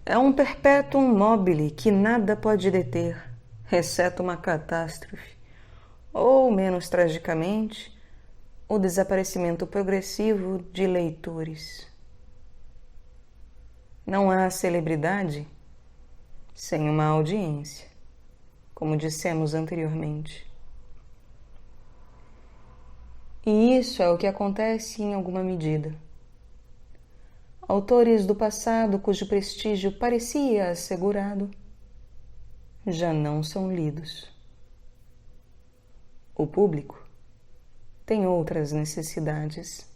É um perpétuum mobile que nada pode deter, exceto uma catástrofe, ou, menos tragicamente, o desaparecimento progressivo de leitores. Não há celebridade sem uma audiência, como dissemos anteriormente. E isso é o que acontece em alguma medida. Autores do passado cujo prestígio parecia assegurado já não são lidos. O público tem outras necessidades,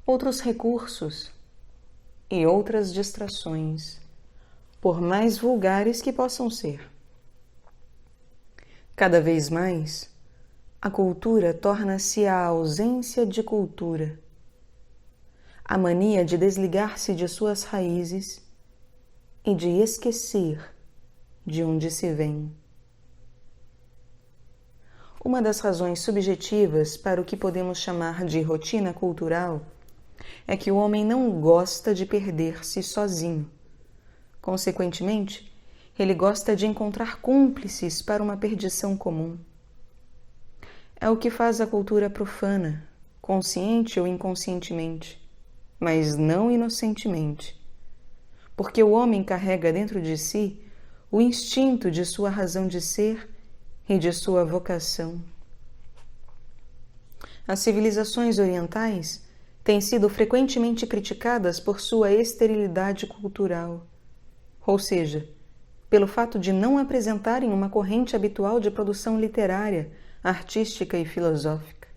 outros recursos e outras distrações, por mais vulgares que possam ser. Cada vez mais, a cultura torna-se a ausência de cultura, a mania de desligar-se de suas raízes e de esquecer de onde se vem. Uma das razões subjetivas para o que podemos chamar de rotina cultural é que o homem não gosta de perder-se sozinho. Consequentemente, ele gosta de encontrar cúmplices para uma perdição comum. É o que faz a cultura profana, consciente ou inconscientemente, mas não inocentemente, porque o homem carrega dentro de si o instinto de sua razão de ser e de sua vocação. As civilizações orientais têm sido frequentemente criticadas por sua esterilidade cultural, ou seja, pelo fato de não apresentarem uma corrente habitual de produção literária, artística e filosófica.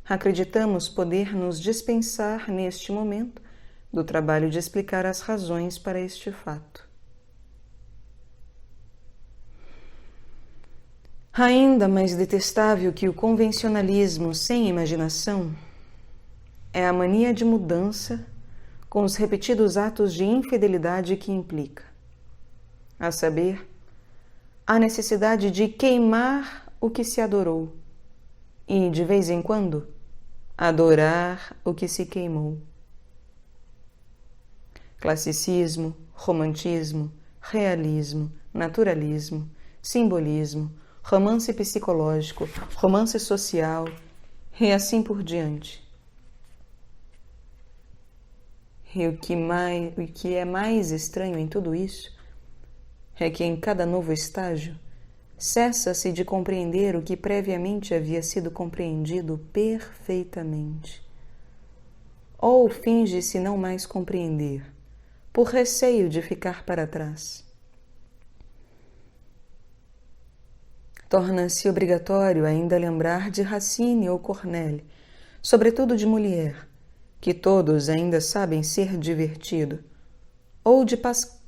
Acreditamos poder nos dispensar, neste momento, do trabalho de explicar as razões para este fato. Ainda mais detestável que o convencionalismo sem imaginação é a mania de mudança com os repetidos atos de infidelidade que implica, a saber, a necessidade de queimar o que se adorou e, de vez em quando, adorar o que se queimou. Classicismo, romantismo, realismo, naturalismo, simbolismo, romance psicológico, romance social e assim por diante. E o que é mais estranho em tudo isso é que em cada novo estágio cessa-se de compreender o que previamente havia sido compreendido perfeitamente. Ou finge-se não mais compreender, por receio de ficar para trás. Torna-se obrigatório ainda lembrar de Racine ou Corneille, sobretudo de Molière, que todos ainda sabem ser divertido, ou de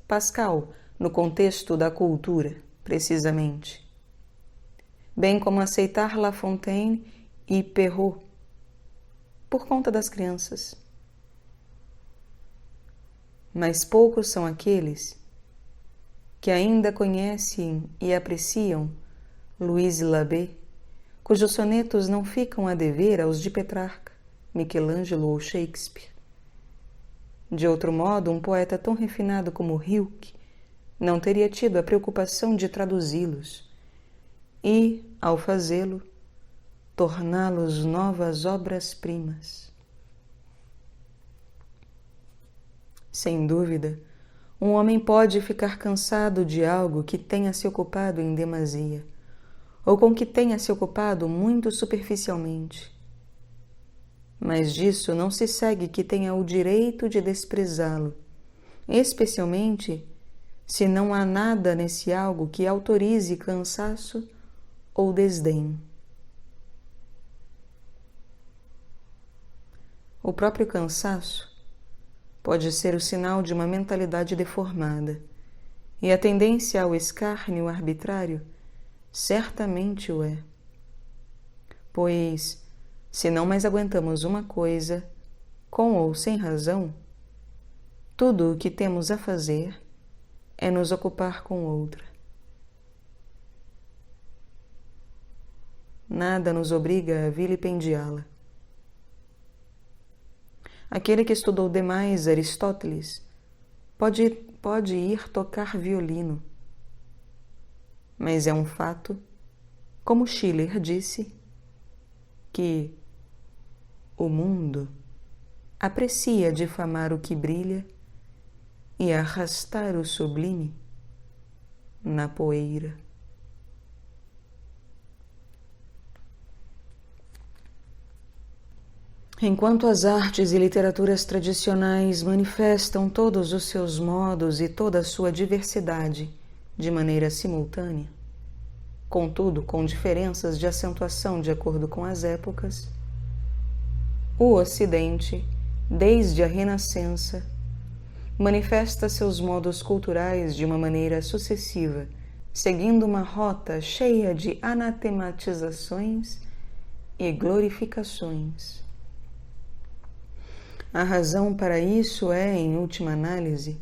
Pascal no contexto da cultura, precisamente, bem como aceitar La Fontaine e Perrault por conta das crianças. Mas poucos são aqueles que ainda conhecem e apreciam Louise Labbé, cujos sonetos não ficam a dever aos de Petrarca, Michelangelo ou Shakespeare. De outro modo, um poeta tão refinado como Rilke não teria tido a preocupação de traduzi-los e, ao fazê-lo, torná-los novas obras-primas. Sem dúvida, um homem pode ficar cansado de algo que tenha se ocupado em demasia, ou com que tenha se ocupado muito superficialmente. Mas disso não se segue que tenha o direito de desprezá-lo, especialmente se não há nada nesse algo que autorize cansaço ou desdém. O próprio cansaço pode ser o sinal de uma mentalidade deformada, e a tendência ao escárnio arbitrário certamente o é. Pois, se não mais aguentamos uma coisa, com ou sem razão, tudo o que temos a fazer é nos ocupar com outra. Nada nos obriga a vilipendiá-la. Aquele que estudou demais Aristóteles pode ir tocar violino, mas é um fato, como Schiller disse, que o mundo aprecia difamar o que brilha e arrastar o sublime na poeira. Enquanto as artes e literaturas tradicionais manifestam todos os seus modos e toda a sua diversidade de maneira simultânea, contudo com diferenças de acentuação de acordo com as épocas, o Ocidente, desde a Renascença, manifesta seus modos culturais de uma maneira sucessiva, seguindo uma rota cheia de anatematizações e glorificações. A razão para isso é, em última análise,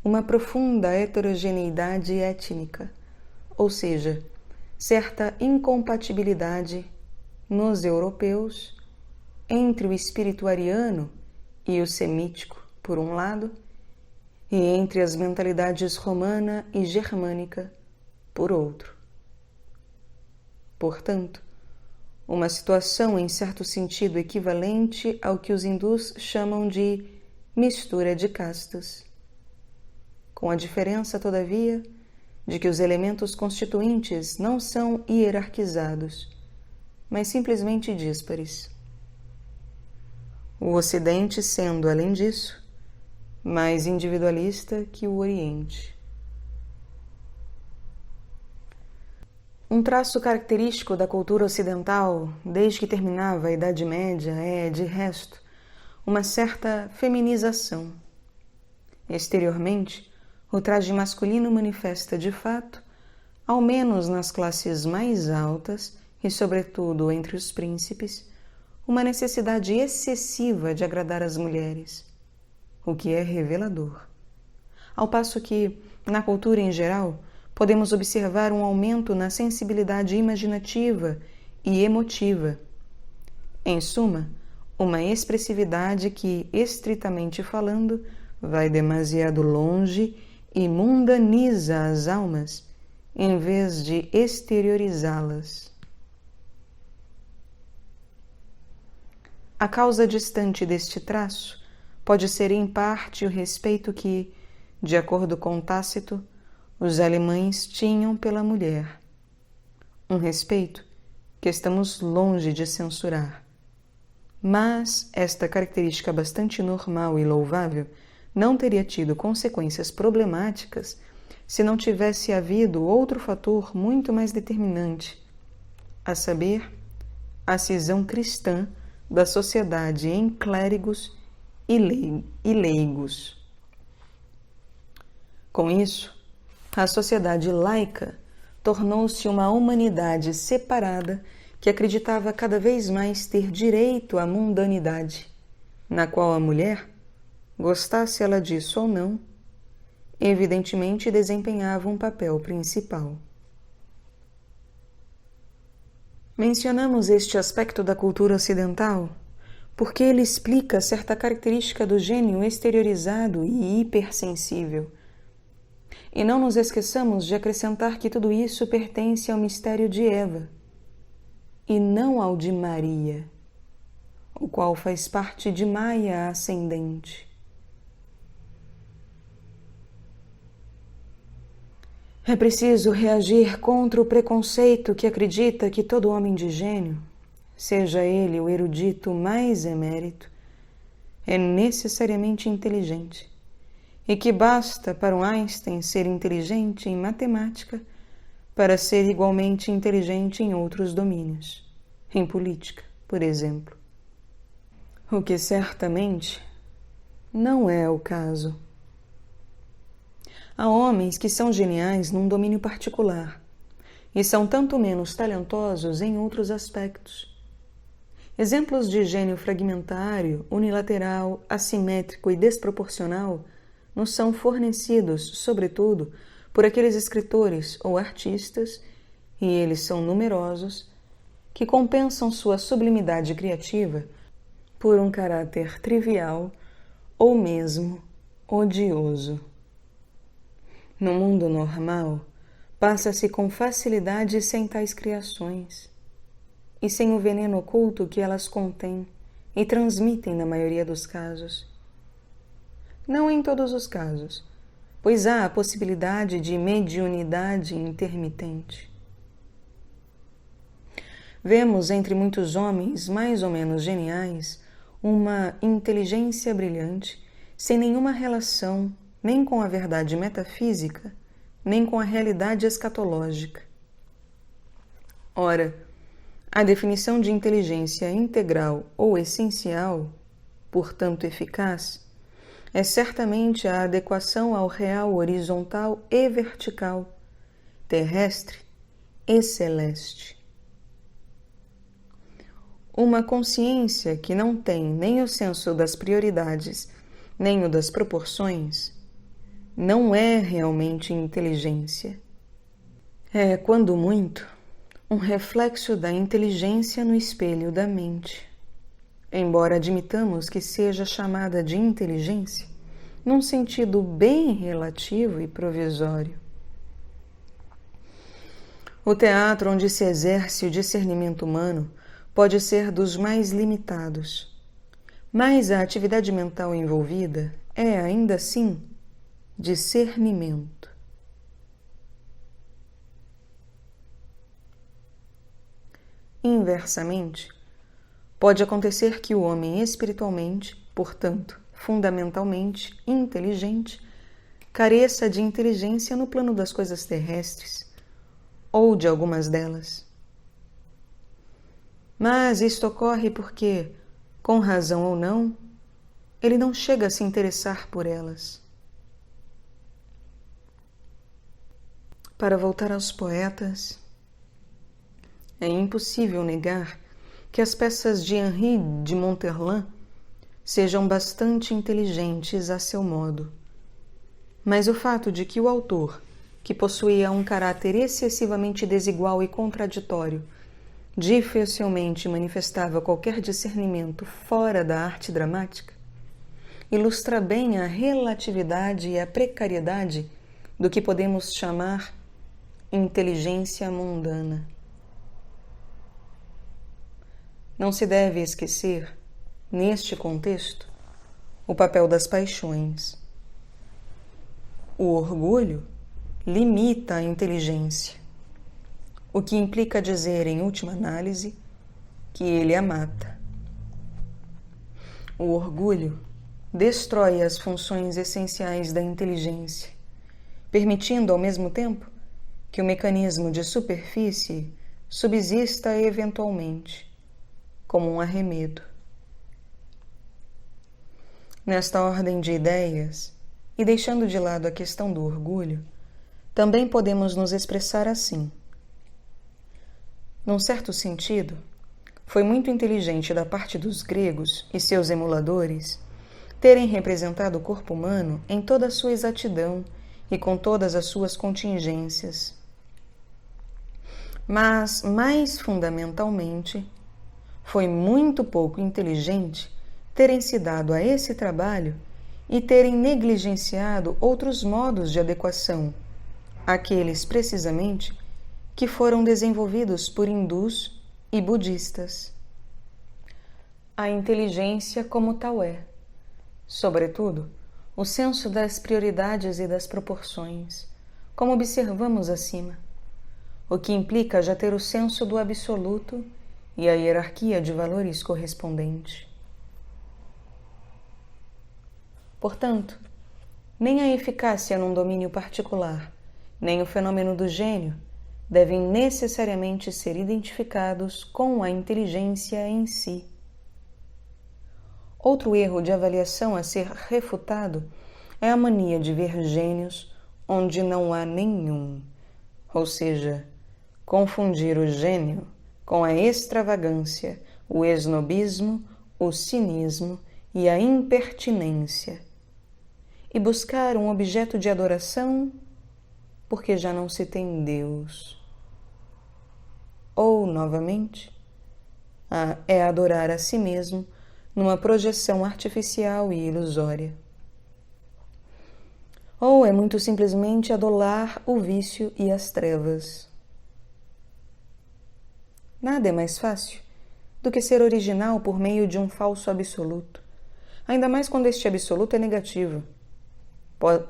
uma profunda heterogeneidade étnica, ou seja, certa incompatibilidade nos europeus entre o espírito ariano e o semítico, por um lado, e entre as mentalidades romana e germânica, por outro. Portanto, uma situação em certo sentido equivalente ao que os hindus chamam de mistura de castas, com a diferença, todavia, de que os elementos constituintes não são hierarquizados, mas simplesmente díspares. O Ocidente sendo, além disso, mais individualista que o Oriente. Um traço característico da cultura ocidental, desde que terminava a Idade Média, é, de resto, uma certa feminização. Exteriormente, o traje masculino manifesta, de fato, ao menos nas classes mais altas e, sobretudo, entre os príncipes, uma necessidade excessiva de agradar as mulheres, o que é revelador. Ao passo que, na cultura em geral, podemos observar um aumento na sensibilidade imaginativa e emotiva. Em suma, uma expressividade que, estritamente falando, vai demasiado longe e mundaniza as almas, em vez de exteriorizá-las. A causa distante deste traço pode ser em parte o respeito que, de acordo com Tácito, os alemães tinham pela mulher. Um respeito que estamos longe de censurar. Mas esta característica bastante normal e louvável não teria tido consequências problemáticas se não tivesse havido outro fator muito mais determinante, a saber, a cisão cristã da sociedade em clérigos e leigos. Com isso, a sociedade laica tornou-se uma humanidade separada que acreditava cada vez mais ter direito à mundanidade, na qual a mulher, gostasse ela disso ou não, evidentemente desempenhava um papel principal. Mencionamos este aspecto da cultura ocidental porque ele explica certa característica do gênio exteriorizado e hipersensível. E não nos esqueçamos de acrescentar que tudo isso pertence ao mistério de Eva, e não ao de Maria, o qual faz parte de Maia ascendente. É preciso reagir contra o preconceito que acredita que todo homem de gênio, seja ele o erudito mais emérito, é necessariamente inteligente, e que basta para um Einstein ser inteligente em matemática para ser igualmente inteligente em outros domínios, em política, por exemplo. O que certamente não é o caso. Há homens que são geniais num domínio particular e são tanto menos talentosos em outros aspectos. Exemplos de gênio fragmentário, unilateral, assimétrico e desproporcional nos são fornecidos, sobretudo, por aqueles escritores ou artistas, e eles são numerosos, que compensam sua sublimidade criativa por um caráter trivial ou mesmo odioso. No mundo normal, passa-se com facilidade sem tais criações, e sem o veneno oculto que elas contêm e transmitem na maioria dos casos. Não em todos os casos, pois há a possibilidade de mediunidade intermitente. Vemos entre muitos homens mais ou menos geniais uma inteligência brilhante sem nenhuma relação nem com a verdade metafísica, nem com a realidade escatológica. Ora, a definição de inteligência integral ou essencial, portanto eficaz, é certamente a adequação ao real horizontal e vertical, terrestre e celeste. Uma consciência que não tem nem o senso das prioridades, nem o das proporções, não é realmente inteligência. É, quando muito, um reflexo da inteligência no espelho da mente. Embora admitamos que seja chamada de inteligência, num sentido bem relativo e provisório. O teatro onde se exerce o discernimento humano pode ser dos mais limitados, mas a atividade mental envolvida é, ainda assim, discernimento. Inversamente, pode acontecer que o homem espiritualmente, portanto, fundamentalmente inteligente, careça de inteligência no plano das coisas terrestres, ou de algumas delas. Mas isto ocorre porque, com razão ou não, ele não chega a se interessar por elas. Para voltar aos poetas, é impossível negar que as peças de Henri de Monterland sejam bastante inteligentes a seu modo. Mas o fato de que o autor, que possuía um caráter excessivamente desigual e contraditório, dificilmente manifestava qualquer discernimento fora da arte dramática, ilustra bem a relatividade e a precariedade do que podemos chamar inteligência mundana. Não se deve esquecer, neste contexto, o papel das paixões. O orgulho limita a inteligência, o que implica dizer, em última análise, que ele a mata. O orgulho destrói as funções essenciais da inteligência, permitindo, ao mesmo tempo, que o mecanismo de superfície subsista eventualmente, como um arremedo. Nesta ordem de ideias, e deixando de lado a questão do orgulho, também podemos nos expressar assim. Num certo sentido, foi muito inteligente da parte dos gregos e seus emuladores terem representado o corpo humano em toda a sua exatidão e com todas as suas contingências. Mas, mais fundamentalmente, foi muito pouco inteligente terem se dado a esse trabalho e terem negligenciado outros modos de adequação, aqueles precisamente que foram desenvolvidos por hindus e budistas. A inteligência como tal é, sobretudo, o senso das prioridades e das proporções, como observamos acima, o que implica já ter o senso do absoluto e a hierarquia de valores correspondente. Portanto, nem a eficácia num domínio particular, nem o fenômeno do gênio devem necessariamente ser identificados com a inteligência em si. Outro erro de avaliação a ser refutado é a mania de ver gênios onde não há nenhum, ou seja, confundir o gênio com a extravagância, o esnobismo, o cinismo e a impertinência, e buscar um objeto de adoração porque já não se tem Deus. Ou, novamente, é adorar a si mesmo numa projeção artificial e ilusória. Ou é muito simplesmente adorar o vício e as trevas. Nada é mais fácil do que ser original por meio de um falso absoluto, ainda mais quando este absoluto é negativo,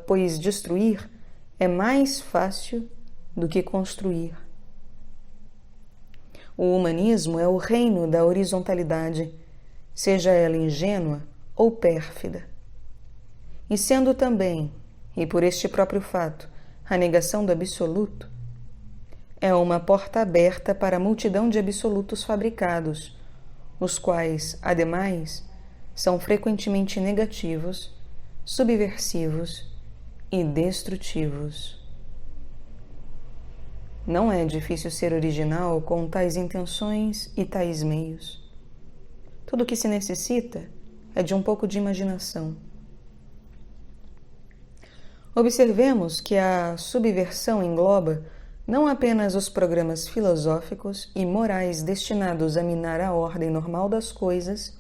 pois destruir é mais fácil do que construir. O humanismo é o reino da horizontalidade, seja ela ingênua ou pérfida. E sendo também, e por este próprio fato, a negação do absoluto, é uma porta aberta para a multidão de absolutos fabricados, os quais, ademais, são frequentemente negativos, subversivos e destrutivos. Não é difícil ser original com tais intenções e tais meios. Tudo o que se necessita é de um pouco de imaginação. Observemos que a subversão engloba não apenas os programas filosóficos e morais destinados a minar a ordem normal das coisas,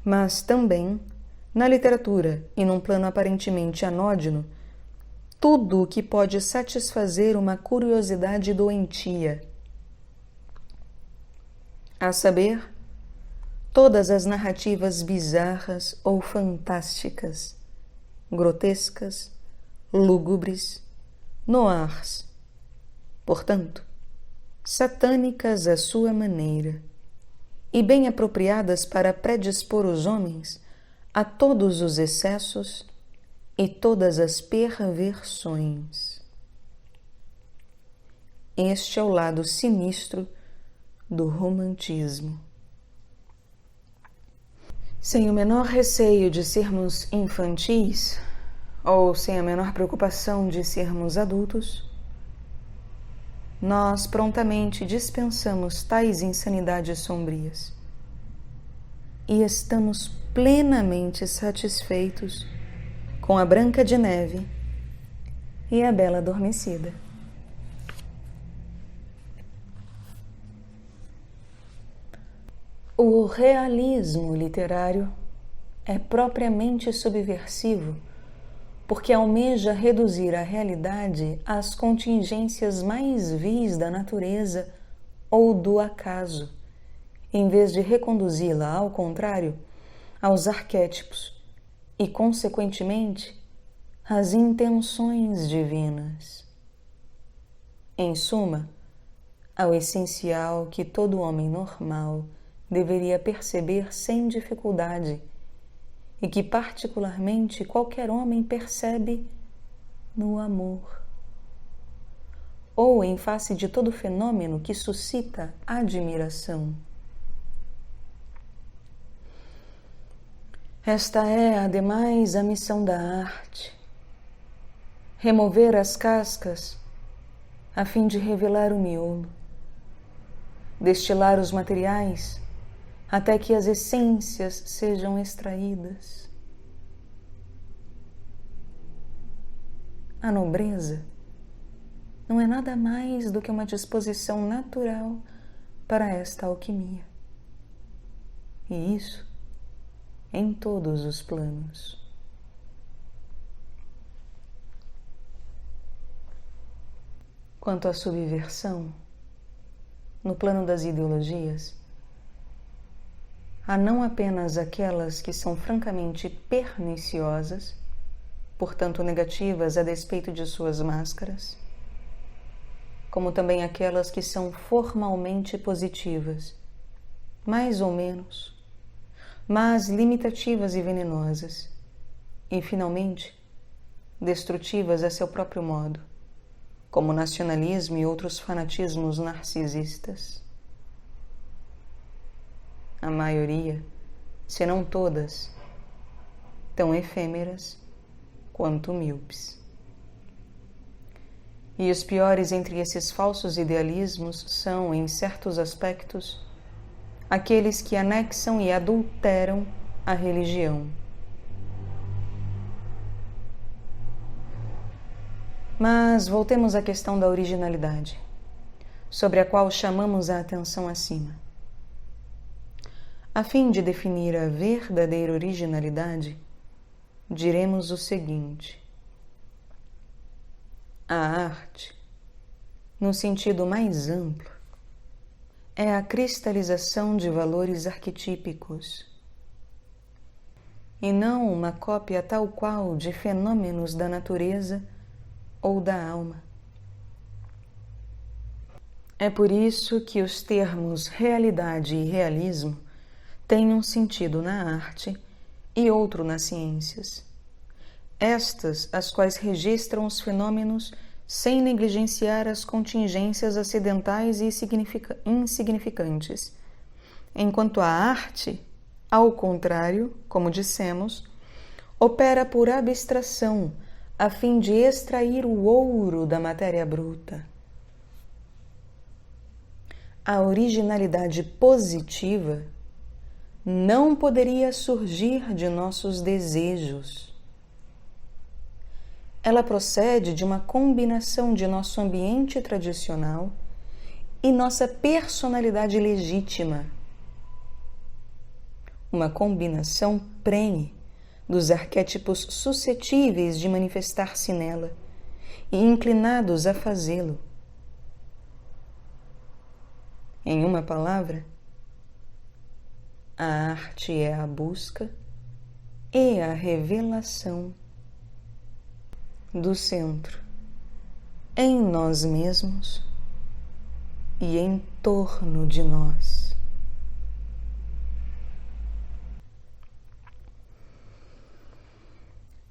mas também, na literatura e num plano aparentemente anódino, tudo o que pode satisfazer uma curiosidade doentia. A saber, todas as narrativas bizarras ou fantásticas, grotescas, lúgubres, noirs, portanto, satânicas à sua maneira, e bem apropriadas para predispor os homens a todos os excessos e todas as perversões. Este é o lado sinistro do romantismo. Sem o menor receio de sermos infantis, ou sem a menor preocupação de sermos adultos, nós prontamente dispensamos tais insanidades sombrias e estamos plenamente satisfeitos com a Branca de Neve e a Bela Adormecida. O realismo literário é propriamente subversivo porque almeja reduzir a realidade às contingências mais vis da natureza ou do acaso, em vez de reconduzi-la, ao contrário, aos arquétipos e, consequentemente, às intenções divinas. Em suma, ao essencial que todo homem normal deveria perceber sem dificuldade e que particularmente qualquer homem percebe no amor, ou em face de todo fenômeno que suscita admiração. Esta é, ademais, a missão da arte: remover as cascas a fim de revelar o miolo, destilar os materiais até que as essências sejam extraídas. A nobreza não é nada mais do que uma disposição natural para esta alquimia. E isso em todos os planos. Quanto à subversão, no plano das ideologias, há não apenas aquelas que são francamente perniciosas, portanto negativas a despeito de suas máscaras, como também aquelas que são formalmente positivas, mais ou menos, mas limitativas e venenosas, e, finalmente, destrutivas a seu próprio modo, como o nacionalismo e outros fanatismos narcisistas. A maioria, se não todas, tão efêmeras quanto míopes. E os piores entre esses falsos idealismos são, em certos aspectos, aqueles que anexam e adulteram a religião. Mas voltemos à questão da originalidade, sobre a qual chamamos a atenção acima. A fim de definir a verdadeira originalidade, diremos o seguinte: a arte, no sentido mais amplo, é a cristalização de valores arquetípicos, e não uma cópia tal qual de fenômenos da natureza ou da alma. É por isso que os termos realidade e realismo têm um sentido na arte e outro nas ciências. Estas, as quais registram os fenômenos sem negligenciar as contingências acidentais e insignificantes, enquanto a arte, ao contrário, como dissemos, opera por abstração, a fim de extrair o ouro da matéria bruta. A originalidade positiva não poderia surgir de nossos desejos. Ela procede de uma combinação de nosso ambiente tradicional e nossa personalidade legítima. Uma combinação prenhe dos arquétipos suscetíveis de manifestar-se nela e inclinados a fazê-lo. Em uma palavra, a arte é a busca e a revelação do centro em nós mesmos e em torno de nós.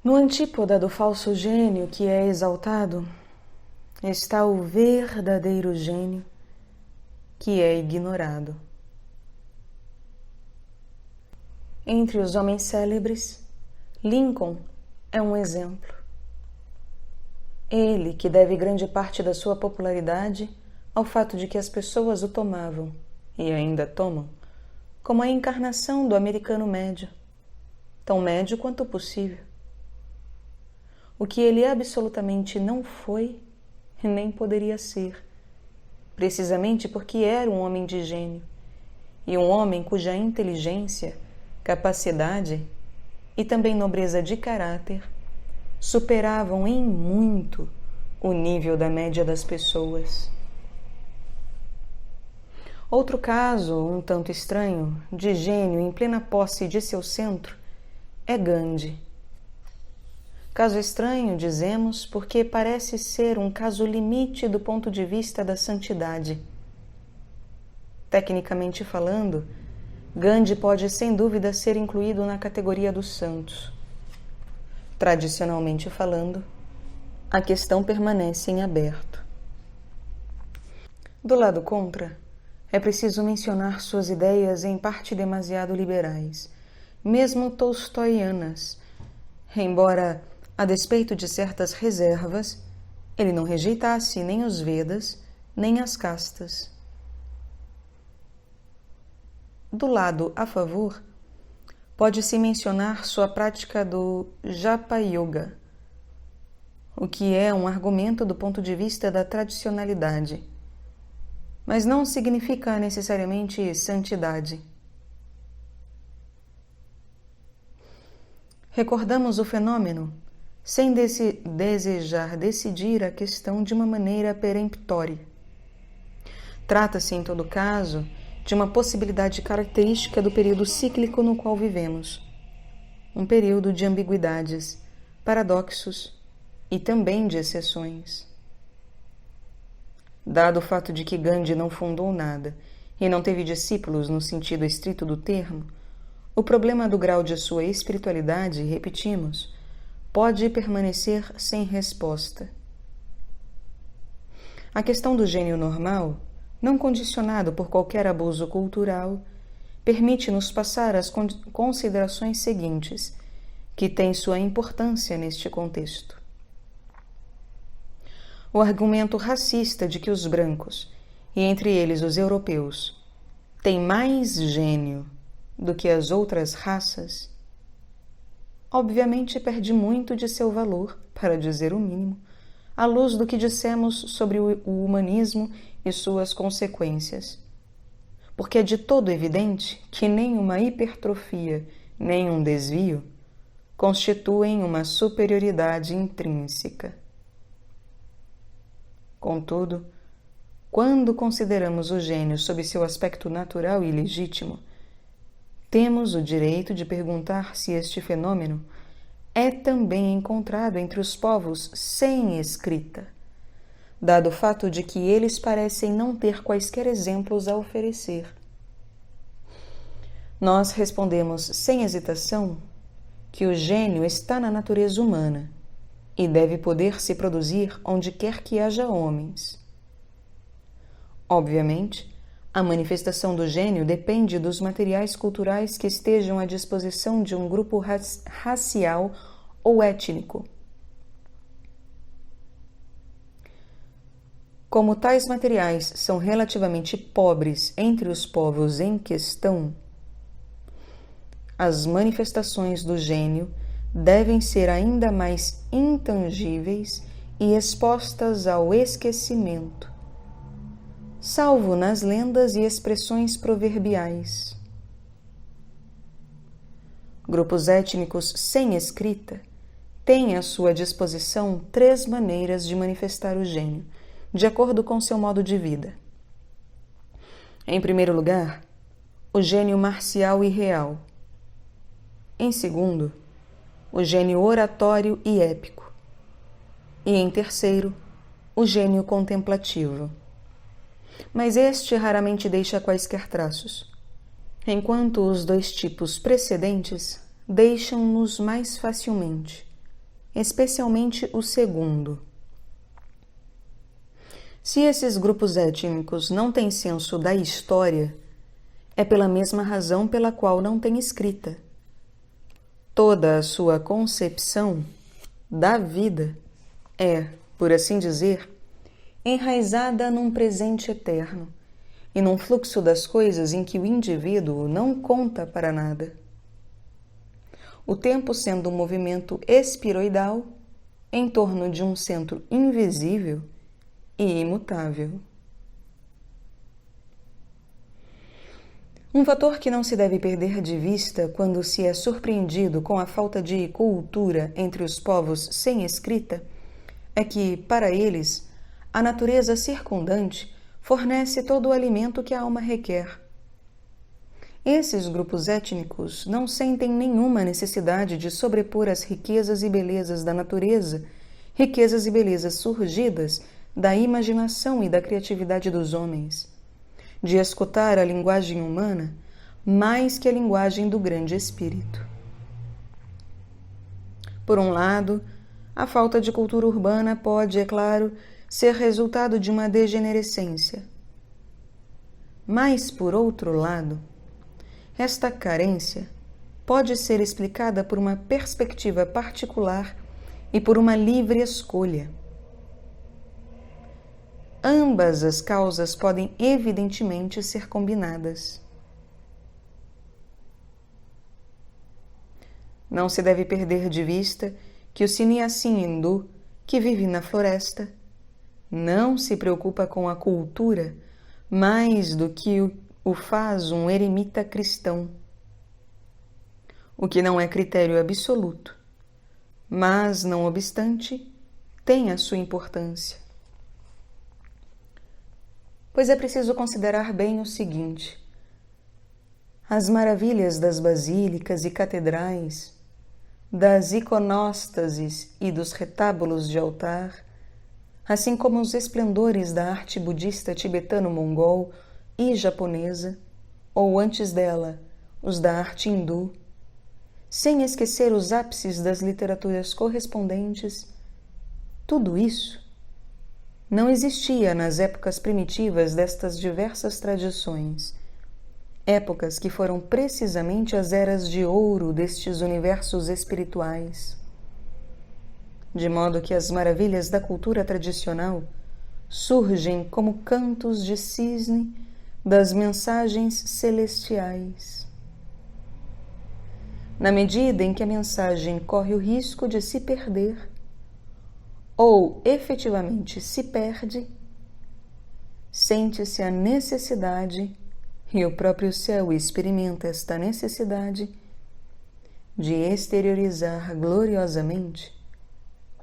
No antípoda do falso gênio que é exaltado, está o verdadeiro gênio que é ignorado. Entre os homens célebres, Lincoln é um exemplo. Ele, que deve grande parte da sua popularidade ao fato de que as pessoas o tomavam, e ainda tomam, como a encarnação do americano médio, tão médio quanto possível. O que ele absolutamente não foi e nem poderia ser, precisamente porque era um homem de gênio, e um homem cuja inteligência, capacidade e também nobreza de caráter superavam em muito o nível da média das pessoas. Outro caso, um tanto estranho, de gênio em plena posse de seu centro, é Gandhi. Caso estranho, dizemos, porque parece ser um caso limite do ponto de vista da santidade. Tecnicamente falando, Gandhi pode sem dúvida ser incluído na categoria dos santos. Tradicionalmente falando, a questão permanece em aberto. Do lado contra, é preciso mencionar suas ideias em parte demasiado liberais, mesmo tolstoianas, embora, a despeito de certas reservas, ele não rejeitasse nem os Vedas, nem as castas. Do lado a favor, pode-se mencionar sua prática do Japa Yoga, o que é um argumento do ponto de vista da tradicionalidade, mas não significa necessariamente santidade. Recordamos o fenômeno sem desejar decidir a questão de uma maneira peremptória. Trata-se, em todo caso, de uma possibilidade característica do período cíclico no qual vivemos, um período de ambiguidades, paradoxos e também de exceções. Dado o fato de que Gandhi não fundou nada e não teve discípulos no sentido estrito do termo, o problema do grau de sua espiritualidade, repetimos, pode permanecer sem resposta. A questão do gênio normal, não condicionado por qualquer abuso cultural, permite-nos passar às considerações seguintes, que têm sua importância neste contexto. O argumento racista de que os brancos, e entre eles os europeus, têm mais gênio do que as outras raças, obviamente perde muito de seu valor, para dizer o mínimo, à luz do que dissemos sobre o humanismo e suas consequências. Porque é de todo evidente que nem uma hipertrofia, nem um desvio constituem uma superioridade intrínseca. Contudo, quando consideramos o gênio sob seu aspecto natural e legítimo, temos o direito de perguntar se este fenômeno é também encontrado entre os povos sem escrita, dado o fato de que eles parecem não ter quaisquer exemplos a oferecer. Nós respondemos sem hesitação que o gênio está na natureza humana e deve poder se produzir onde quer que haja homens. Obviamente, a manifestação do gênio depende dos materiais culturais que estejam à disposição de um grupo racial ou étnico. Como tais materiais são relativamente pobres entre os povos em questão, as manifestações do gênio devem ser ainda mais intangíveis e expostas ao esquecimento, salvo nas lendas e expressões proverbiais. Grupos étnicos sem escrita têm à sua disposição 3 maneiras de manifestar o gênio, de acordo com seu modo de vida. Em primeiro lugar, o gênio marcial e real. Em segundo, o gênio oratório e épico. E em terceiro, o gênio contemplativo. Mas este raramente deixa quaisquer traços, enquanto os 2 tipos precedentes deixam-nos mais facilmente, especialmente o segundo. Se esses grupos étnicos não têm senso da história, é pela mesma razão pela qual não têm escrita. Toda a sua concepção da vida é, por assim dizer, enraizada num presente eterno e num fluxo das coisas em que o indivíduo não conta para nada. O tempo sendo um movimento espiroidal em torno de um centro invisível e imutável. Um fator que não se deve perder de vista quando se é surpreendido com a falta de cultura entre os povos sem escrita é que, para eles, a natureza circundante fornece todo o alimento que a alma requer. Esses grupos étnicos não sentem nenhuma necessidade de sobrepor as riquezas e belezas da natureza, riquezas e belezas surgidas da imaginação e da criatividade dos homens, de escutar a linguagem humana mais que a linguagem do grande espírito. Por um lado, a falta de cultura urbana pode, é claro, ser resultado de uma degenerescência. Mas, por outro lado, esta carência pode ser explicada por uma perspectiva particular e por uma livre escolha. Ambas as causas podem evidentemente ser combinadas. Não se deve perder de vista que o sannyasi hindu, que vive na floresta, não se preocupa com a cultura mais do que o faz um eremita cristão, o que não é critério absoluto, mas, não obstante, tem a sua importância. Pois é preciso considerar bem o seguinte: as maravilhas das basílicas e catedrais, das iconóstases e dos retábulos de altar, assim como os esplendores da arte budista tibetano-mongol e japonesa, ou antes dela, os da arte hindu, sem esquecer os ápices das literaturas correspondentes, tudo isso não existia nas épocas primitivas destas diversas tradições, épocas que foram precisamente as eras de ouro destes universos espirituais. De modo que as maravilhas da cultura tradicional surgem como cantos de cisne das mensagens celestiais. Na medida em que a mensagem corre o risco de se perder, ou efetivamente se perde, sente-se a necessidade, e o próprio céu experimenta esta necessidade, de exteriorizar gloriosamente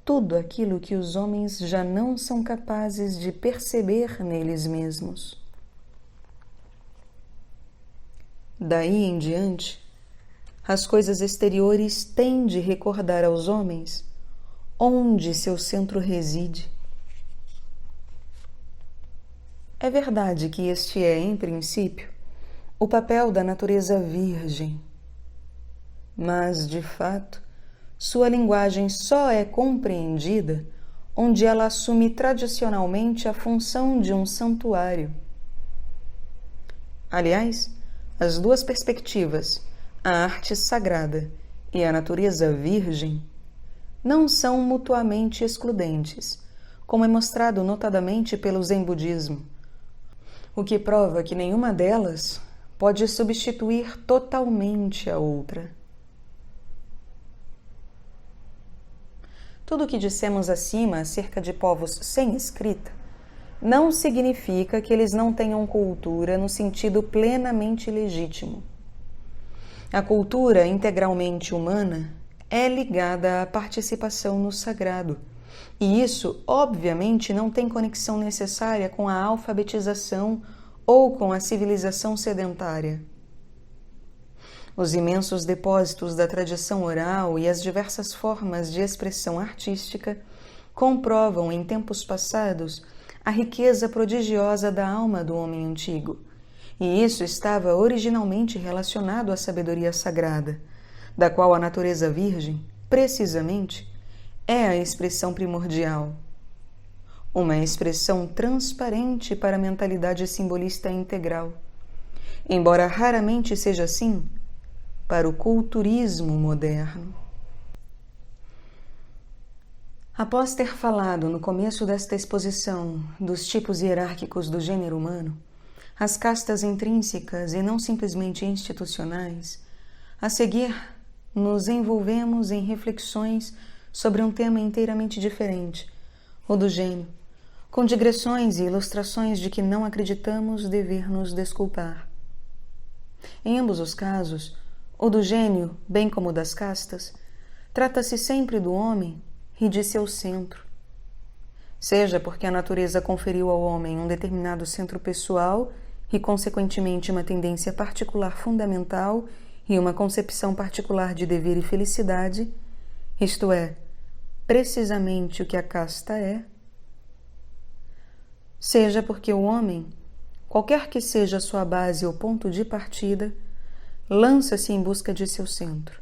tudo aquilo que os homens já não são capazes de perceber neles mesmos. Daí em diante, as coisas exteriores têm de recordar aos homens onde seu centro reside. É verdade que este é, em princípio, o papel da natureza virgem, mas, de fato, sua linguagem só é compreendida onde ela assume tradicionalmente a função de um santuário. Aliás, as duas perspectivas, a arte sagrada e a natureza virgem, não são mutuamente excludentes, como é mostrado notadamente pelo Zen budismo, o que prova que nenhuma delas pode substituir totalmente a outra. Tudo o que dissemos acima acerca de povos sem escrita não significa que eles não tenham cultura no sentido plenamente legítimo. A cultura integralmente humana é ligada à participação no sagrado, e isso, obviamente, não tem conexão necessária com a alfabetização ou com a civilização sedentária. Os imensos depósitos da tradição oral e as diversas formas de expressão artística comprovam em tempos passados a riqueza prodigiosa da alma do homem antigo, e isso estava originalmente relacionado à sabedoria sagrada, da qual a natureza virgem, precisamente, é a expressão primordial. Uma expressão transparente para a mentalidade simbolista integral, embora raramente seja assim para o culturismo moderno. Após ter falado no começo desta exposição dos tipos hierárquicos do gênero humano, as castas intrínsecas e não simplesmente institucionais, a seguir nos envolvemos em reflexões sobre um tema inteiramente diferente, o do gênio, com digressões e ilustrações de que não acreditamos dever nos desculpar. Em ambos os casos, o do gênio, bem como o das castas, trata-se sempre do homem e de seu centro. Seja porque a natureza conferiu ao homem um determinado centro pessoal e, consequentemente, uma tendência particular fundamental e uma concepção particular de dever e felicidade, isto é, precisamente o que a casta é, seja porque o homem, qualquer que seja a sua base ou ponto de partida, lança-se em busca de seu centro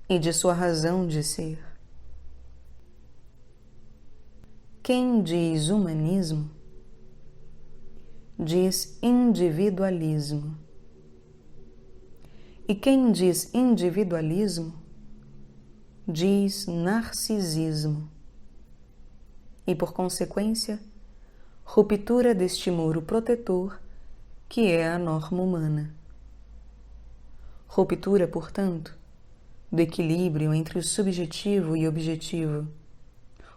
e de sua razão de ser. Quem diz humanismo, diz individualismo. E quem diz individualismo, diz narcisismo. E, por consequência, ruptura deste muro protetor que é a norma humana. Ruptura, portanto, do equilíbrio entre o subjetivo e objetivo,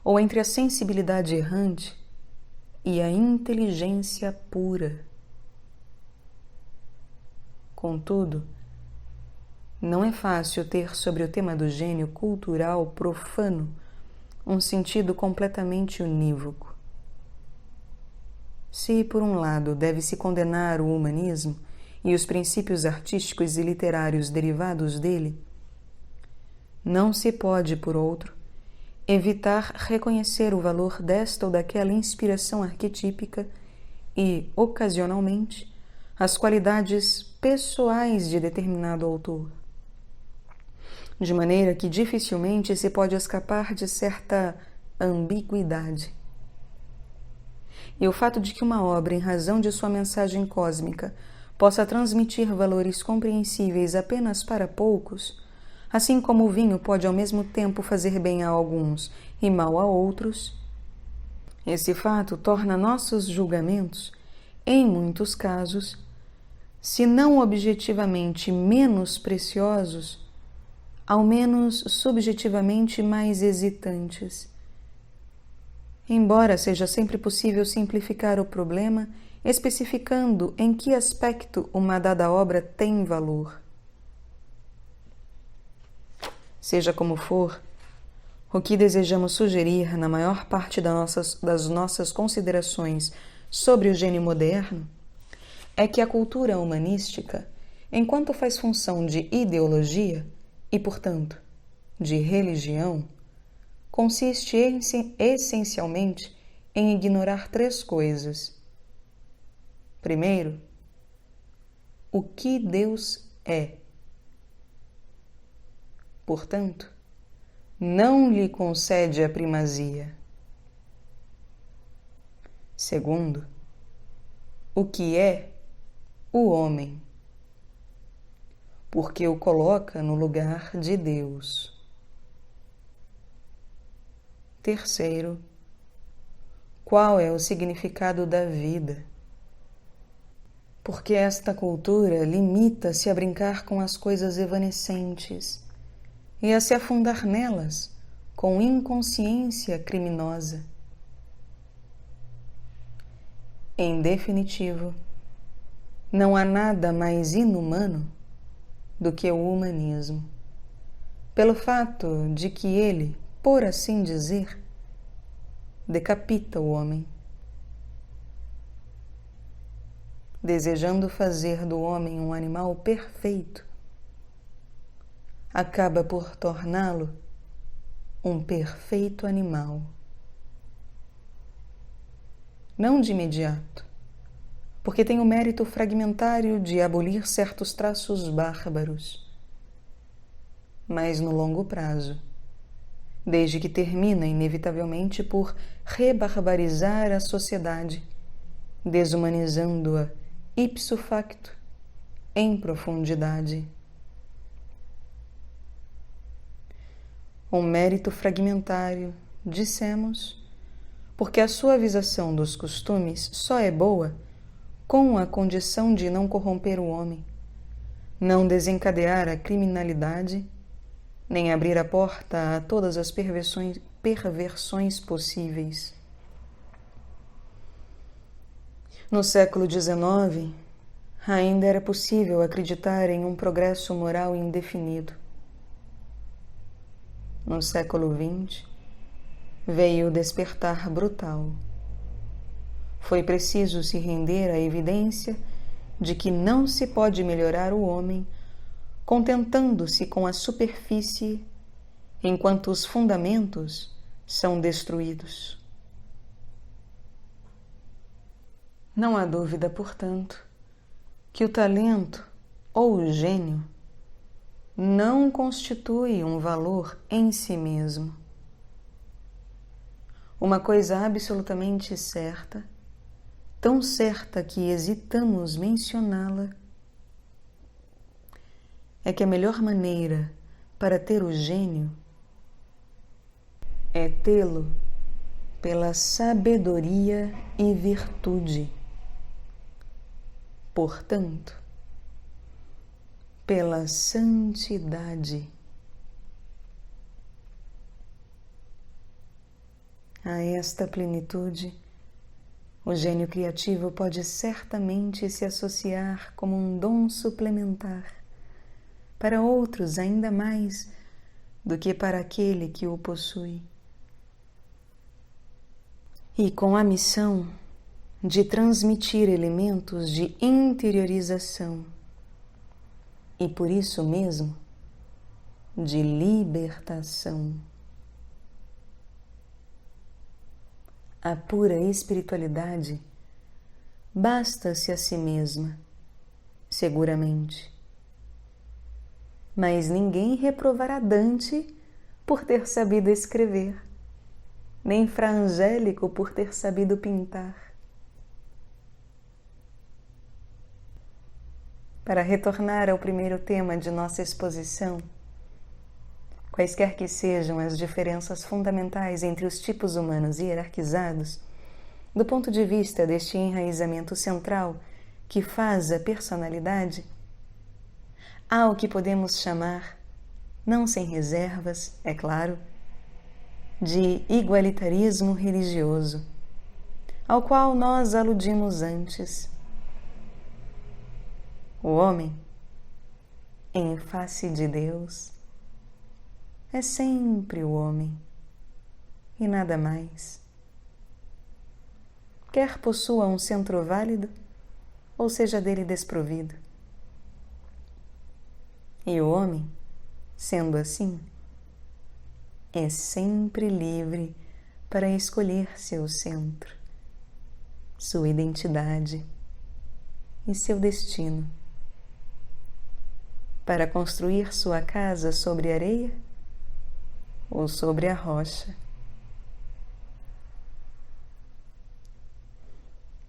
ou entre a sensibilidade errante e a inteligência pura. Contudo, não é fácil ter sobre o tema do gênio cultural profano um sentido completamente unívoco. Se, por um lado, deve-se condenar o humanismo e os princípios artísticos e literários derivados dele, não se pode, por outro, evitar reconhecer o valor desta ou daquela inspiração arquetípica e, ocasionalmente, as qualidades pessoais de determinado autor. De maneira que dificilmente se pode escapar de certa ambiguidade. E o fato de que uma obra, em razão de sua mensagem cósmica, possa transmitir valores compreensíveis apenas para poucos, assim como o vinho pode ao mesmo tempo fazer bem a alguns e mal a outros, esse fato torna nossos julgamentos, em muitos casos, se não objetivamente menos preciosos, ao menos subjetivamente mais hesitantes. Embora seja sempre possível simplificar o problema, especificando em que aspecto uma dada obra tem valor. Seja como for, o que desejamos sugerir na maior parte das nossas considerações sobre o gênio moderno é que a cultura humanística, enquanto faz função de ideologia e, portanto, de religião, consiste essencialmente em ignorar três coisas. Primeiro, o que Deus é. Portanto, não lhe concede a primazia. Segundo, o que é o homem, porque o coloca no lugar de Deus. Terceiro, qual é o significado da vida? Porque esta cultura limita-se a brincar com as coisas evanescentes e a se afundar nelas com inconsciência criminosa. Em definitivo, não há nada mais inumano do que o humanismo, pelo fato de que ele, por assim dizer, decapita o homem, desejando fazer do homem um animal perfeito, acaba por torná-lo um perfeito animal. Não de imediato, porque tem o mérito fragmentário de abolir certos traços bárbaros, mas no longo prazo, desde que termina inevitavelmente por rebarbarizar a sociedade, desumanizando-a ipso facto em profundidade. Um mérito fragmentário, dissemos, porque a suavização dos costumes só é boa com a condição de não corromper o homem, não desencadear a criminalidade, nem abrir a porta a todas as perversões possíveis. No século XIX, ainda era possível acreditar em um progresso moral indefinido. No século XX, veio o despertar brutal. Foi preciso se render à evidência de que não se pode melhorar o homem contentando-se com a superfície, enquanto os fundamentos são destruídos. Não há dúvida, portanto, que o talento ou o gênio não constitui um valor em si mesmo. Uma coisa absolutamente certa, tão certa que hesitamos mencioná-la, é que a melhor maneira para ter o gênio é tê-lo pela sabedoria e virtude. Portanto, pela santidade. A esta plenitude, o gênio criativo pode certamente se associar como um dom suplementar para outros ainda mais do que para aquele que o possui. E com a missão de transmitir elementos de interiorização e por isso mesmo de libertação. A pura espiritualidade basta-se a si mesma, seguramente. Mas ninguém reprovará Dante por ter sabido escrever, nem Fra Angélico por ter sabido pintar. Para retornar ao primeiro tema de nossa exposição, quaisquer que sejam as diferenças fundamentais entre os tipos humanos hierarquizados, do ponto de vista deste enraizamento central que faz a personalidade, há o que podemos chamar, não sem reservas, é claro, de igualitarismo religioso, ao qual nós aludimos antes. O homem, em face de Deus, é sempre o homem e nada mais. Quer possua um centro válido, ou seja dele desprovido. E o homem, sendo assim, é sempre livre para escolher seu centro, sua identidade e seu destino. Para construir sua casa sobre a areia ou sobre a rocha.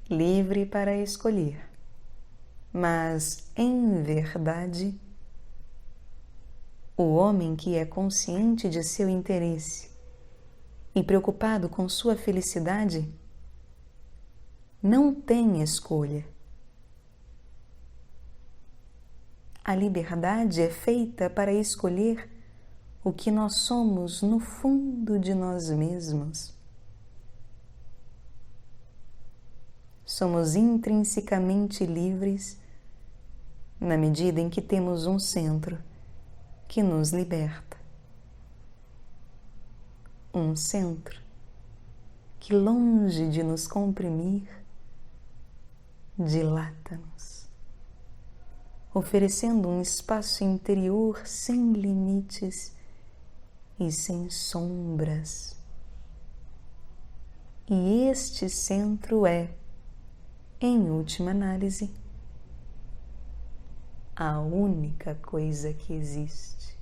Livre para escolher, mas, em verdade, o homem que é consciente de seu interesse e preocupado com sua felicidade não tem escolha. A liberdade é feita para escolher o que nós somos no fundo de nós mesmos. Somos intrinsecamente livres na medida em que temos um centro que nos liberta. Um centro que, longe de nos comprimir, dilata-nos, oferecendo um espaço interior sem limites e sem sombras. E este centro é, em última análise, a única coisa que existe.